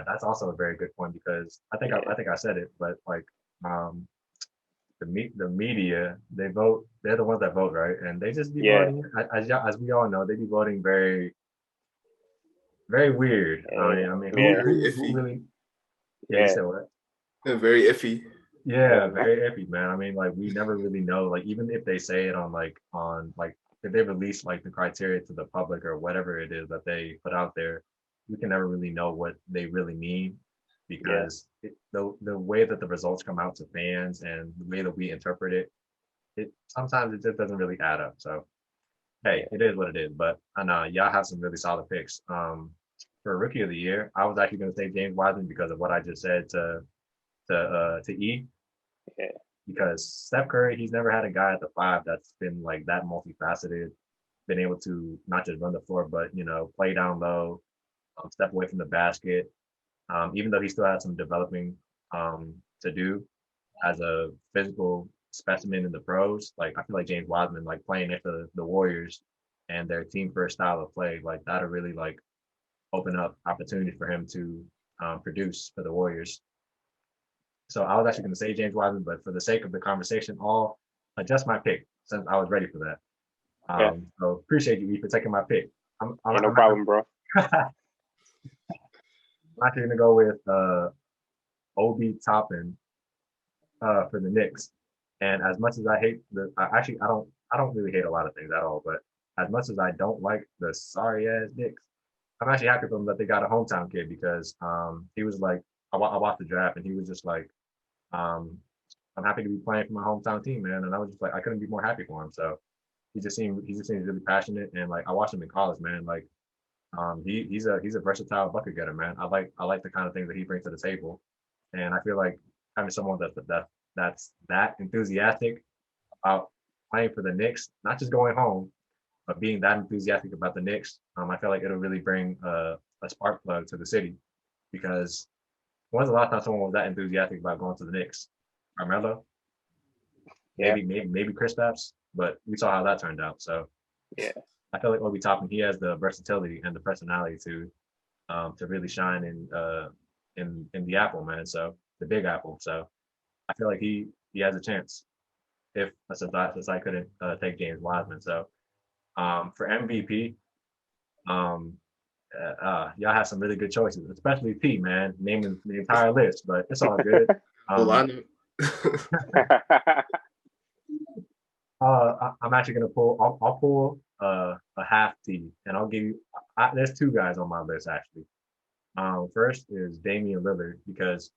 that's also a very good point because I think I said it, but like the media, they vote. They're the ones that vote, right? And they just be voting. As we all know, they be voting very, very weird. I mean, who really? Yeah, you said what? Very iffy. Yeah, very iffy, man. I mean, like we never really know. Like even if they say it on if they release like the criteria to the public or whatever it is that they put out there, we can never really know what they really mean because the way that the results come out to fans and the way that we interpret it sometimes it just doesn't really add up. So hey, it is what it is. But I know y'all have some really solid picks. For Rookie of the Year, I was actually going to say James Wiseman because of what I just said to E. Yeah. Because Steph Curry, he's never had a guy at the 5 that's been like that multifaceted, been able to not just run the floor, but play down low, step away from the basket. Even though he still has some developing to do as a physical specimen in the pros, like I feel like James Wiseman, like playing next to the Warriors and their team first style of play, like that'll really like open up opportunities for him to produce for the Warriors. So I was actually going to say James Wiseman, but for the sake of the conversation, I'll adjust my pick since I was ready for that. So appreciate you, E, for taking my pick. No problem, bro. I'm actually going to go with Obi Toppin for the Knicks. And as much as I hate I don't really hate a lot of things at all, but as much as I don't like the sorry ass Knicks, I'm actually happy for them that they got a hometown kid because he was like, I watched the draft and he was just like, I'm happy to be playing for my hometown team, man. And I was just like, I couldn't be more happy for him. So he just seems really passionate. And like, I watched him in college, man. Like, he's a versatile bucket getter, man. I like the kind of things that he brings to the table. And I feel like having someone that's that enthusiastic about playing for the Knicks, not just going home, but being that enthusiastic about the Knicks, I feel like it'll really bring a spark plug to the city because when's the last time someone was that enthusiastic about going to the Knicks? Carmelo? Maybe Kristaps, but we saw how that turned out. So I feel like Obi Toppin, he has the versatility and the personality to really shine in the Apple, man. So the Big Apple. So I feel like he has a chance. Since I couldn't take James Wiseman. So for MVP, y'all have some really good choices, especially P, man, naming the entire list, but it's all good. I'm actually gonna pull. I'll pull a half T, and I'll give you. There's 2 guys on my list actually. First is Damian Lillard because,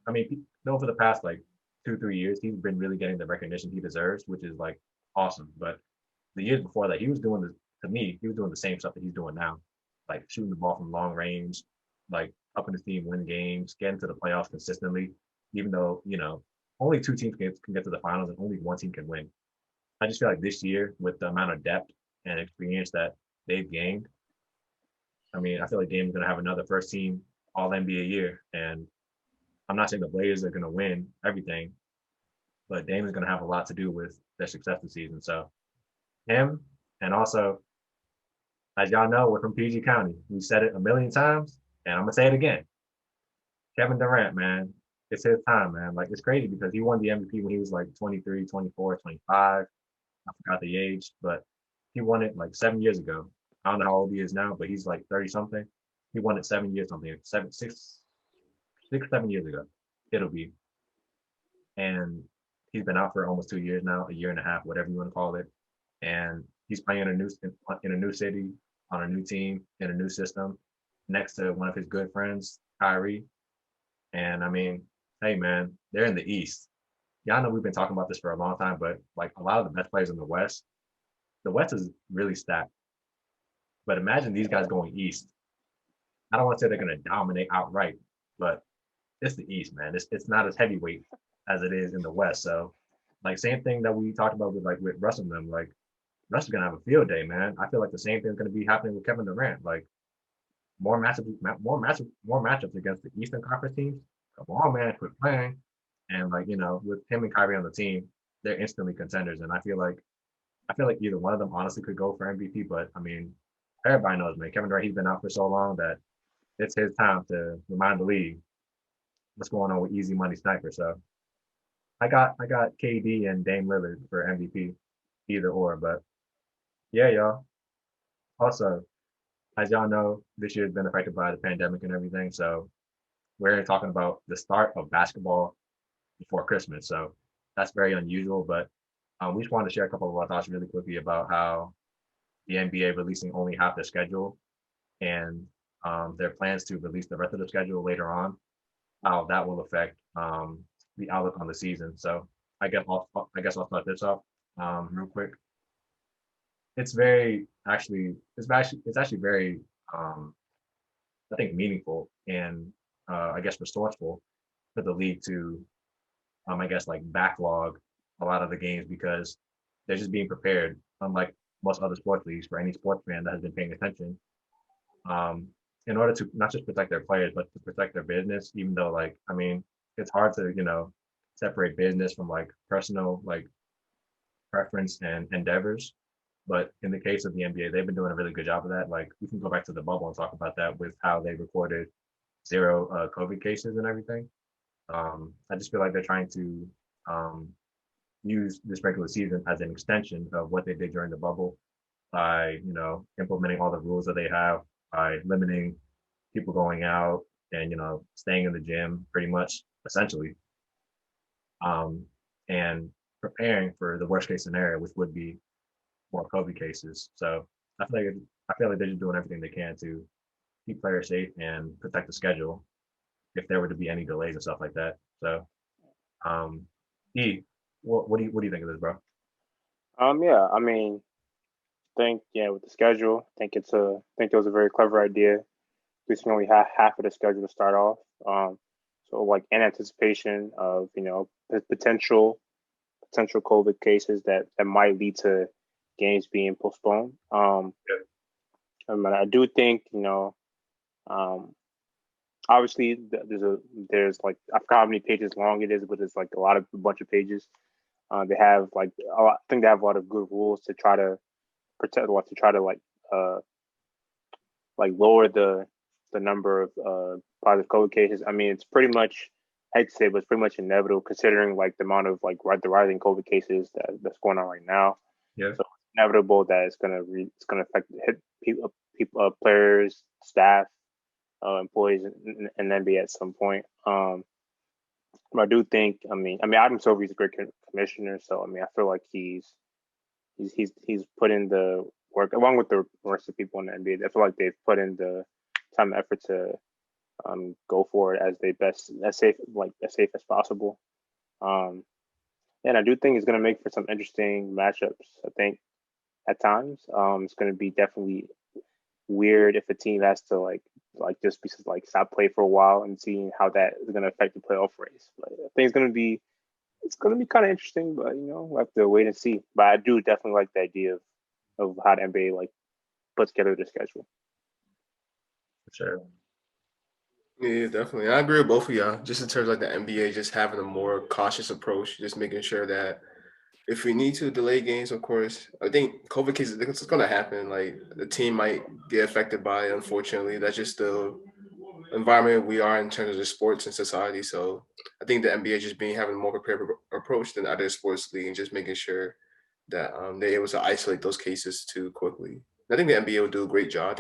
I mean, for the past like 2-3 years, he's been really getting the recognition he deserves, which is like awesome. But the years before that, he was doing the same stuff that he's doing now, like shooting the ball from long range, like helping his team win games, getting to the playoffs consistently, even though, only 2 teams can get to the finals and only 1 team can win. I just feel like this year, with the amount of depth and experience that they've gained, I mean, I feel like Dame's going to have another first team All NBA year. And I'm not saying the Blazers are going to win everything, but Dame is going to have a lot to do with their success this season. So him, and also, as y'all know, we're from PG County. We said it a million times, and I'm going to say it again. Kevin Durant, man, it's his time, man. Like, it's crazy because he won the MVP when he was like 23, 24, 25. I forgot the age, but he won it like 7 years ago. I don't know how old he is now, but he's like 30 something. He won it 7 years something, 7 years ago. It'll be. And he's been out for almost 2 years now, a year and a half, whatever you want to call it. And he's playing in a new city, on a new team, in a new system, next to one of his good friends, Kyrie. And I mean, hey man, they're in the East. Y'all know we've been talking about this for a long time, but like a lot of the best players in the West is really stacked. But imagine these guys going East. I don't want to say they're going to dominate outright, but it's the East, man. It's not as heavyweight as it is in the West. So, like, same thing that we talked about with Russ and them. Like, Russ is gonna have a field day, man. I feel like the same thing is gonna be happening with Kevin Durant. Like, more matchups against the Eastern Conference teams. Come on, man, quit playing. And like with him and Kyrie on the team, they're instantly contenders. And I feel like either one of them honestly could go for MVP. But I mean, everybody knows, man. Kevin Durant, he's been out for so long that it's his time to remind the league what's going on with Easy Money Sniper. So I got KD and Dame Lillard for MVP, either or. But yeah, y'all. Also, as y'all know, this year's been affected by the pandemic and everything. So we're talking about the start of basketball before Christmas. So that's very unusual. But we just wanted to share a couple of our thoughts really quickly about how the NBA releasing only half their schedule and their plans to release the rest of the schedule later on, how that will affect the outlook on the season. So I guess I'll start this off real quick. It's actually very I think meaningful and I guess resourceful for the league to I guess like backlog a lot of the games because they're just being prepared, unlike most other sports leagues, for any sports fan that has been paying attention, um, in order to not just protect their players but to protect their business. Even though like I mean, it's hard to separate business from like personal like preference and endeavors. But in the case of the NBA, they've been doing a really good job of that. Like we can go back to the bubble and talk about that with how they recorded zero COVID cases and everything. I just feel like they're trying to um, use this regular season as an extension of what they did during the bubble by implementing all the rules that they have, by limiting people going out and staying in the gym pretty much essentially, um, and preparing for the worst case scenario, which would be more COVID cases. So I feel like they're just doing everything they can to keep players safe and protect the schedule if there were to be any delays and stuff like that. So, um, E, what do you think of this, bro? Yeah, I mean, think yeah, with the schedule, think it was a very clever idea. At least only half of the schedule to start off. So like in anticipation of the potential COVID cases that might lead to games being postponed. I do think um, obviously there's like I forgot how many pages long it is, but it's like a bunch of pages. They have I think they have a lot of good rules to try to protect, to try to uh lower the number of positive COVID cases. I mean, it's pretty much I hate to say, but it's pretty much inevitable considering like the amount of the rising COVID cases that's going on right now. Yeah, So it's inevitable that it's gonna affect hit people, players, staff, employees in NBA at some point. But I do think, Adam Silver is a great commissioner, so I mean, I feel like he's put in the work along with the rest of the people in the NBA. I feel like they've put in the time and effort to go for it as safe as possible. Um, and I do think it's going to make for some interesting matchups. I think at times it's going to be definitely weird if a team has to just because stop play for a while and seeing how that is going to affect the playoff race. But I think it's going to be kind of interesting, but we'll have to wait and see. But I do definitely like the idea of how the NBA puts together the schedule. for sure. Yeah, definitely. I agree with both of y'all. Just in terms of like the NBA, just having a more cautious approach, just making sure that if we need to delay games, of course, I think COVID cases, it's going to happen. Like the team might get affected by it, unfortunately. That's just the environment we are in terms of the sports and society. So I think the NBA just having a more prepared approach than other sports league and just making sure that they're able to isolate those cases too quickly. I think the NBA will do a great job.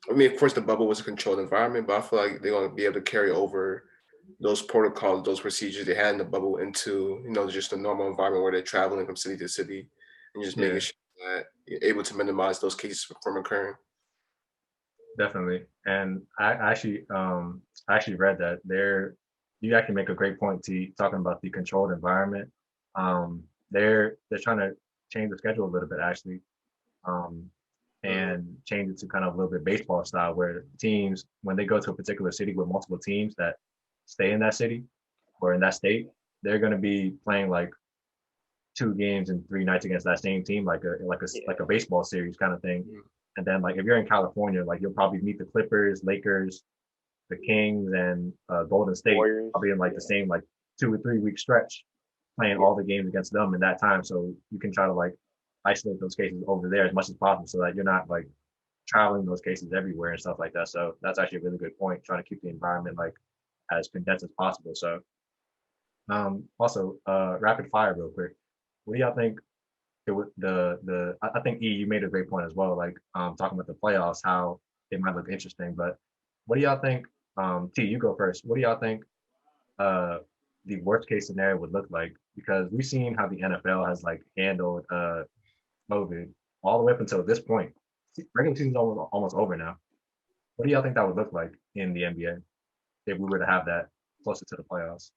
I mean, of course, the bubble was a controlled environment, but I feel like they're going to be able to carry over those protocols, those procedures they had in the bubble into, just a normal environment where they're traveling from city to city and just making Yeah, sure that you're able to minimize those cases from occurring. definitely. And I actually read that you actually make a great point to talking about the controlled environment. They're trying to change the schedule a little bit actually, um, and change it to kind of a little bit baseball style, where teams, when they go to a particular city with multiple teams that stay in that city or in that state, they're going to be playing like 2 games and 3 nights against that same team, like a baseball series kind of thing. And then like if you're in California, like you'll probably meet the Clippers, Lakers, the Kings, and Golden State. Warriors. I'll be in like the same like 2 or 3 week stretch playing all the games against them in that time. So you can try to like isolate those cases over there as much as possible, so that you're not like traveling those cases everywhere and stuff like that. So that's actually a really good point, trying to keep the environment like as condensed as possible. So also rapid fire real quick. What do y'all think it would I think you made a great point as well, like talking about the playoffs, how it might look interesting. But what do y'all think? T, you go first. What do y'all think uh the worst case scenario would look like? Because we've seen how the NFL has like handled COVID all the way up until this point. Regular season's almost over now. What do y'all think that would look like in the NBA if we were to have that closer to the playoffs?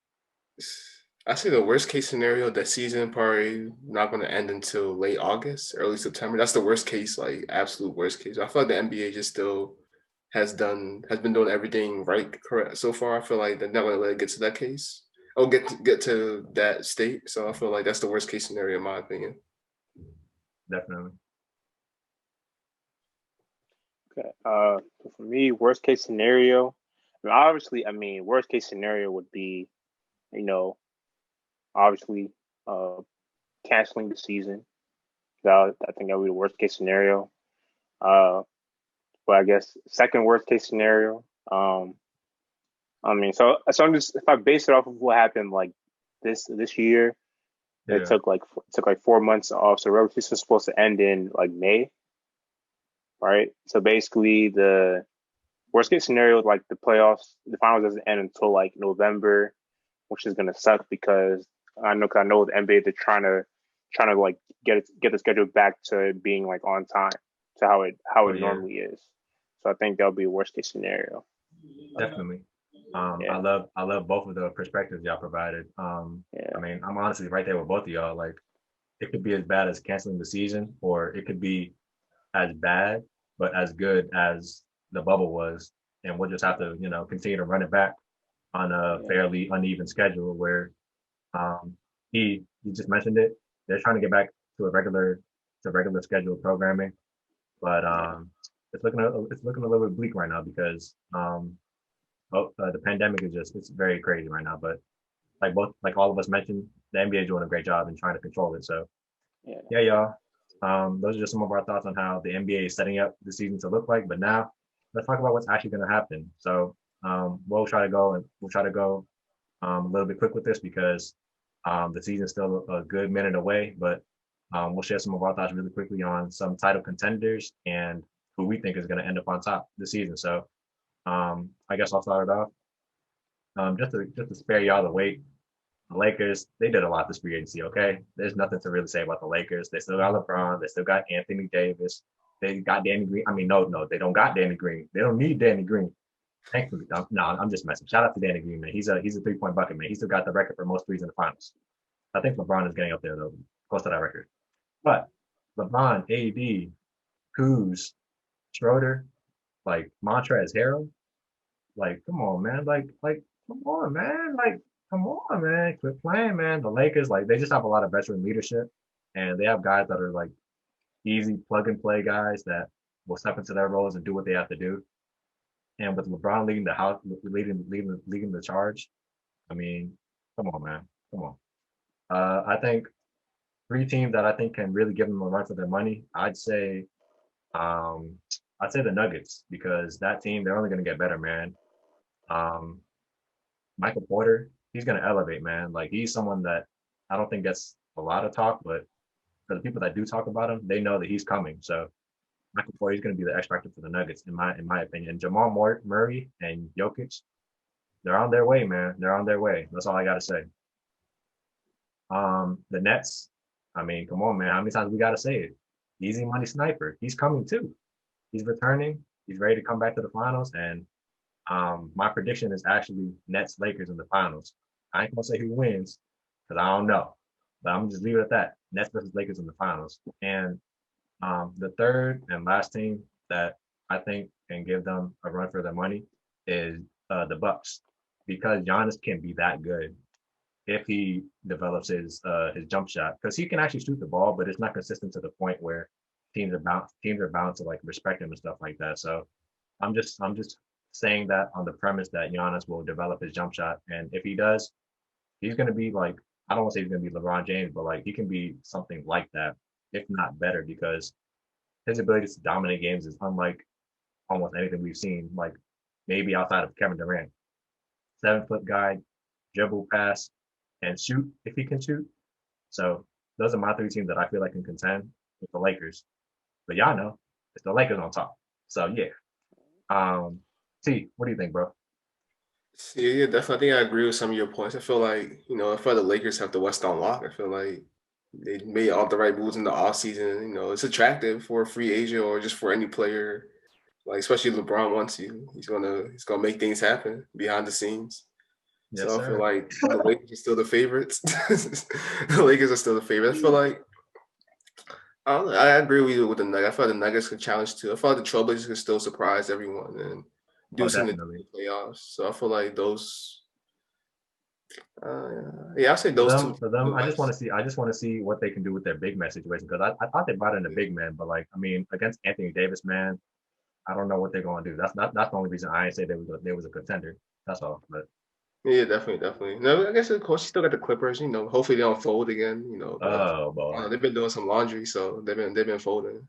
I say the worst case scenario, that season probably not going to end until late August, early September. That's the worst case, like absolute worst case. I feel like the NBA just still has been doing everything right, correct so far. I feel like they're not going to let it get to that case. Oh, get to that state. So I feel like that's the worst case scenario in my opinion. Definitely. Okay. So for me, worst case scenario. Obviously, worst case scenario would be, obviously, canceling the season. I think that would be the worst case scenario. But I guess second worst case scenario. So I'm just, if I base it off of what happened like this year, Yeah. it took like 4 months off. So regular season was supposed to end in like May, right? So basically, the worst case scenario, like the playoffs, the finals doesn't end until like November, which is gonna suck because I know the NBA, they're trying to like get the schedule back to being like on time to how it normally is. So I think that'll be a worst case scenario. Definitely. Yeah. I love both of the perspectives y'all provided. Yeah. I'm honestly right there with both of y'all. Like it could be as bad as canceling the season, or it could be as bad but as good as the bubble was, and we'll just have to continue to run it back on a fairly uneven schedule where he just mentioned it. They're trying to get back to regular schedule programming, but it's looking a little bit bleak right now because the pandemic is it's very crazy right now. But like all of us mentioned, the NBA is doing a great job in trying to control it. So yeah, y'all. Those are just some of our thoughts on how the NBA is setting up the season to look like. But now let's talk about what's actually going to happen. So we'll try to go a little bit quick with this because the season's still a good minute away. But we'll share some of our thoughts really quickly on some title contenders and who we think is going to end up on top this season. So I guess I'll start it off. Just to spare y'all the wait, the Lakers, they did a lot this free agency, okay? There's nothing to really say about the Lakers. They still got LeBron. They still got Anthony Davis. They got Danny Green. No, they don't got Danny Green. They don't need Danny Green. Thankfully, no, I'm just messing. Shout out to Danny Green, man. He's a 3-point bucket, man. He still got the record for most threes in the finals. I think LeBron is getting up there, though, close to that record. But LeBron, AD, Kuz, Schroeder, like Montrezl Harrell, like, come on, man. Come on, man. Come on, man. Quit playing, man. The Lakers, like, they just have a lot of veteran leadership, and they have guys that are like easy plug and play guys that will step into their roles and do what they have to do. And with LeBron leading the house, leading the charge, I mean, come on, man. Come on. I think 3 teams that I think can really give them a run for their money. Um, I'd say the Nuggets, because that team, they're only going to get better, man. Um, Michael Porter, he's going to elevate, man. Like he's someone that I don't think gets a lot of talk, but for the people that do talk about him, they know that he's coming. So Michael Porter is going to be the X factor for the Nuggets, in my opinion. Jamal Murray and Jokic, they're on their way, man. They're on their way. That's all I got to say. The Nets, I mean, come on, man. How many times we got to say it? Easy money sniper. He's coming too. He's returning. He's ready to come back to the finals. And My prediction is actually Nets Lakers in the finals. I ain't gonna say who wins because I don't know, but I'm just leave it at that. Nets versus Lakers in the finals. And the third and last team that I think can give them a run for their money is the Bucks, because Giannis can be that good if he develops his jump shot, because he can actually shoot the ball, but it's not consistent to the point where teams are bound to like respect him and stuff like that. So I'm just saying that on the premise that Giannis will develop his jump shot, and if he does, he's gonna be like, I don't want to say he's gonna be LeBron James, but like he can be something like that, if not better, because his ability to dominate games is unlike almost anything we've seen, like maybe outside of Kevin Durant. 7 foot guy, dribble, pass, and shoot if he can shoot. So those are my 3 teams that I feel like can contend with the Lakers. But y'all know it's the Lakers on top. So yeah. Um, T, what do you think, bro? Yeah, definitely. I think I agree with some of your points. I feel like, I feel the Lakers have the West on lock. I feel like they made all the right moves in the offseason. It's attractive for a free agent or just for any player. Like especially LeBron wants you. He's gonna make things happen behind the scenes. Yes, So I feel sir. like the Lakers are still the favorites. The Lakers are still the favorites. I feel like I don't know, I agree with you with the Nuggets. I feel like the Nuggets could challenge too. I feel like the Trailblazers could still surprise everyone and Oh, do something in definitely. the playoffs. So I feel like those. Yeah, I'll say For those two them, for in them, the West. I just want to see what they can do with their big man situation, because I thought they brought in a Yeah, big man, but like I mean against Anthony Davis, man, I don't know what they're going to do. That's the only reason I ain't say they was a contender. That's all. But yeah, definitely, definitely. No, I guess of course you still got the Clippers. Hopefully they don't fold again. But oh I don't boy, know, they've been doing some laundry, so they've been folding.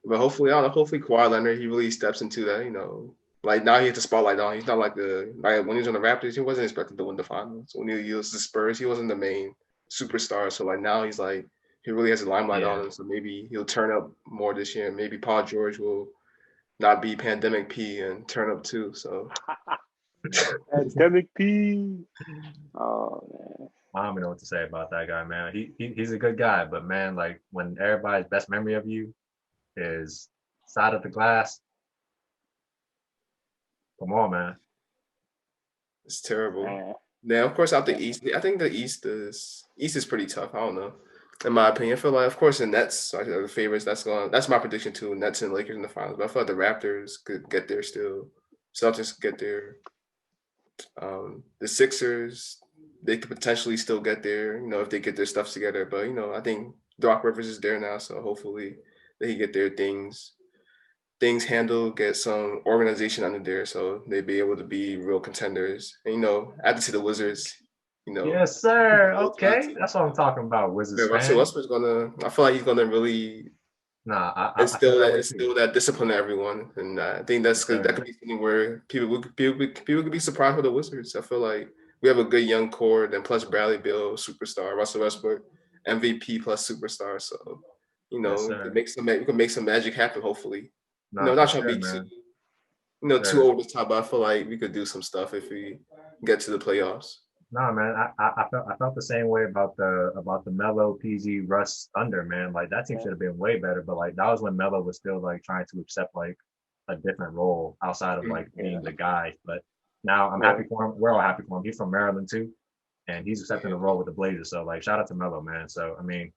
But hopefully, I don't know. Hopefully, Kawhi Leonard he really steps into that. Like now he has the spotlight on. He's not like when he was on the Raptors, he wasn't expected to win the finals. When he was the Spurs, he wasn't the main superstar. So like now he's like he really has the limelight yeah. on him. So maybe he'll turn up more this year. Maybe Paul George will not be pandemic P and turn up too. So Pandemic P. Oh man. I don't even know what to say about that guy, man. He's a good guy, but man, like when everybody's best memory of you is side of the glass, come on, man. it's terrible. Man. Now, of course, out the Yeah. East, I think the East is pretty tough. I don't know. In my opinion, I feel like, of course, the Nets are the favorites. That's my prediction too. Nets and Lakers in the finals. But I feel like the Raptors could get there still. Celtics could get there. The Sixers, they could potentially still get there. If they get their stuff together. But I think Doc Rivers is there now, so hopefully they can get their things handled, get some organization under there, so they'd be able to be real contenders. And I have to see the Wizards. Yes, sir. Old time Okay, team. that's what I'm talking about, Yeah, Wizards Russell fan. Westbrook's gonna. I feel like he's gonna really Nah, I feel instill that that way too. instill that discipline to everyone, and I think Yes, that sir. could be something where people could be surprised with the Wizards. I feel like we have a good young core, then plus Bradley Beal, superstar, Russell Westbrook, MVP plus superstar. So Yes, sir. we can make some magic happen. Hopefully, Nah, for not trying to sure, be too man. too Sure. over the top, but I feel like we could do some stuff if we get to the playoffs. Nah, man. I felt the same way about the Melo PG Russ Thunder, man. Like that team Yeah. should have been way better, but like that was when Melo was still like trying to accept like a different role outside of like Yeah. being the guy. But now I'm Yeah. happy for him. We're all happy for him. He's from Maryland too, and he's accepting Yeah, the role with the Blazers. So like shout out to Melo, man. So I mean,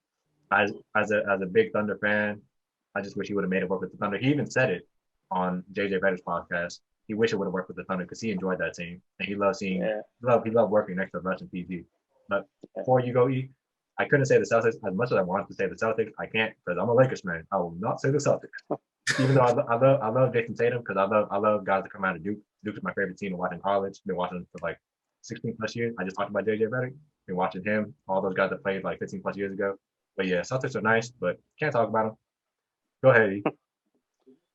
as a big Thunder fan, I just wish he would have made it work with the Thunder. He even said it on JJ Reddick's podcast. He wished it would have worked with the Thunder because he enjoyed that team and he loved seeing Yeah. he loved working next to Russ and PG. But Yeah. before you go, I couldn't say the Celtics as much as I wanted to say the Celtics. I can't because I'm a Lakers fan. I will not say the Celtics. Even though I love Jason Tatum because I love guys that come out of Duke. Duke is my favorite team to watch in college. Been watching them for like 16 plus years. I just talked about JJ Redick. Been watching him. All those guys that played like 15 plus years ago. But yeah, Celtics are nice, but can't talk about them. Go ahead. E.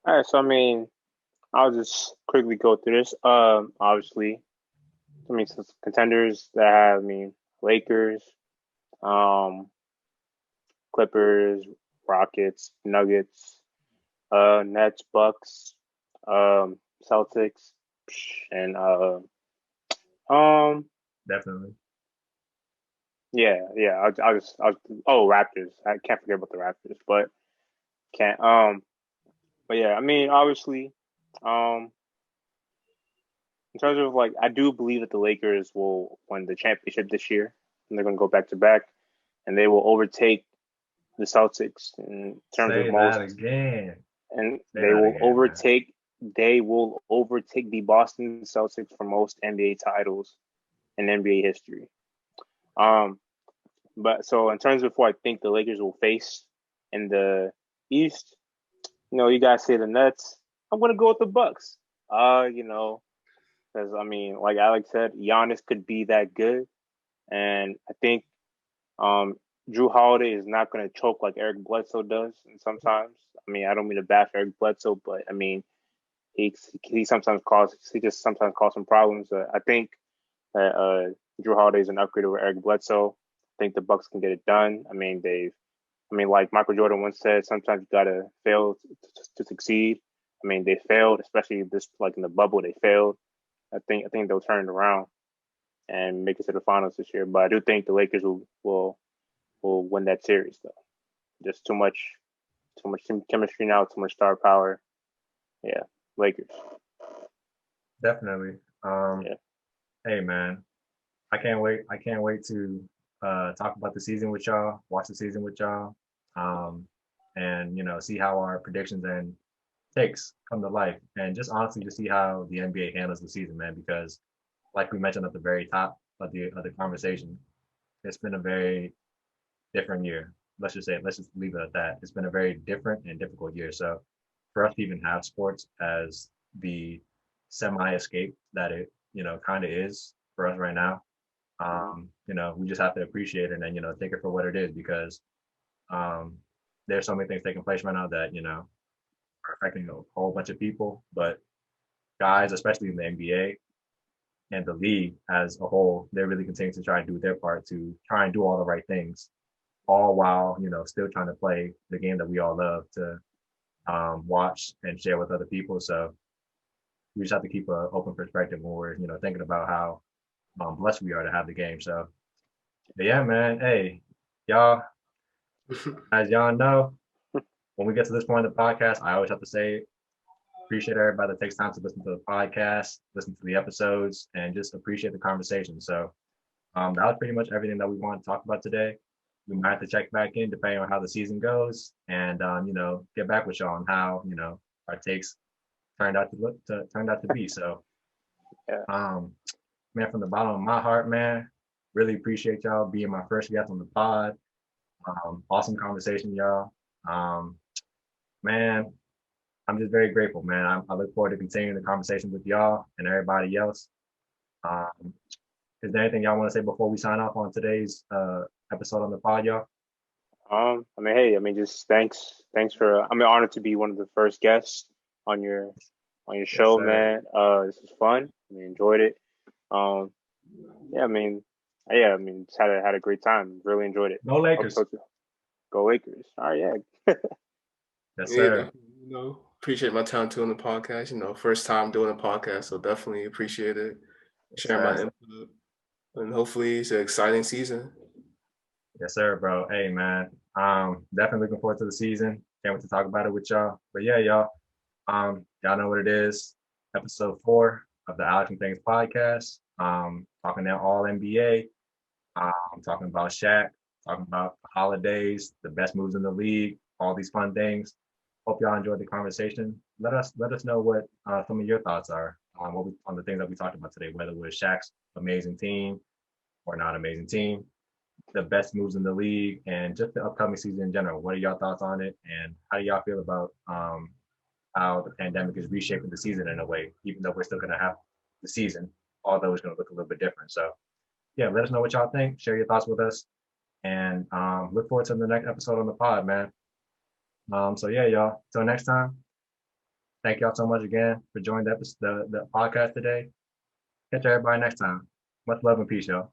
All right. So I mean, I'll just quickly go through this. Obviously, I mean, some contenders that have, I mean, Lakers, um, Clippers, Rockets, Nuggets, Nets, Bucks, Celtics, and um, Definitely. yeah. Oh, Raptors. I can't forget about the Raptors, but can't. But yeah, I mean, obviously, um, in terms of like, I do believe that the Lakers will win the championship this year, and they're going to go back to back, and they will overtake the Celtics in terms of Say most, that again. and Say that again, man. they will overtake the Boston Celtics for most NBA titles in NBA history. But so in terms of who I think the Lakers will face in the East, you guys say the Nets. I'm gonna go with the Bucks. Because I mean, like Alex said, Giannis could be that good, and I think Drew Holiday is not gonna choke like Eric Bledsoe does. And sometimes, I mean, I don't mean to bash Eric Bledsoe, but I mean, he sometimes just sometimes cause some problems. I think that Drew Holiday is an upgrade over Eric Bledsoe. I think the Bucks can get it done. I mean, like Michael Jordan once said, sometimes you gotta fail to succeed. I mean, they failed, especially this like in the bubble, they failed. I think they'll turn it around and make it to the finals this year. But I do think the Lakers will win that series though. Just too much chemistry now, too much star power. Yeah, Lakers. Definitely. Yeah. Hey man, I can't wait. I can't wait to talk about the season with y'all, watch the season with y'all, and see how our predictions and takes come to life, and just honestly to see how the NBA handles the season, man. Because like we mentioned at the very top of the conversation, it's been a very different year. Let's just leave it at that. It's been a very different and difficult year. So for us to even have sports as the semi escape that it kind of is for us right now, we just have to appreciate it and take it for what it is, because there's so many things taking place right now that are affecting a whole bunch of people. But guys, especially in the NBA and the league as a whole, they're really continuing to try and do their part to try and do all the right things, all while still trying to play the game that we all love to watch and share with other people. So we just have to keep an open perspective when we're thinking about how blessed we are to have the game. So, but yeah, man. Hey, y'all, as y'all know, when we get to this point in the podcast, I always have to say, appreciate everybody that takes time to listen to the podcast, listen to the episodes, and just appreciate the conversation. So that was pretty much everything that we wanted to talk about today. We might have to check back in depending on how the season goes, and get back with y'all on how our takes turned out to be. So, man, from the bottom of my heart, man, really appreciate y'all being my first guest on the pod. Awesome conversation, y'all. Man, I'm just very grateful, man. I look forward to continuing the conversation with y'all and everybody else. Is there anything y'all want to say before we sign off on today's episode on the pod, y'all? I mean, hey, I mean, just thanks for. I'm honored to be one of the first guests on your show, man. This was fun. We enjoyed it. I mean, just had a great time. Really enjoyed it. Go Lakers. Go Lakers. All right, yeah. Yes, sir. Appreciate my time too on the podcast. First time doing a podcast, so definitely appreciate it. Sharing my input, and hopefully it's an exciting season. Yes, sir, bro. Hey, man. Definitely looking forward to the season. Can't wait to talk about it with y'all. But yeah, y'all. Y'all know what it is. Episode 4 of the Alex and Things podcast. Talking now all NBA. Talking about Shaq. Talking about the holidays, the best moves in the league, all these fun things. Hope y'all enjoyed the conversation. Let us know what some of your thoughts are on the things that we talked about today, whether it was Shaq's amazing team or not amazing team, the best moves in the league, and just the upcoming season in general. What are y'all thoughts on it, and how do y'all feel about how the pandemic is reshaping the season in a way, even though we're still going to have the season, although it's going to look a little bit different. So yeah, let us know what y'all think. Share your thoughts with us, and look forward to the next episode on the pod, man. So yeah, y'all. Till next time. Thank y'all so much again for joining the podcast today. Catch everybody next time. Much love and peace, y'all.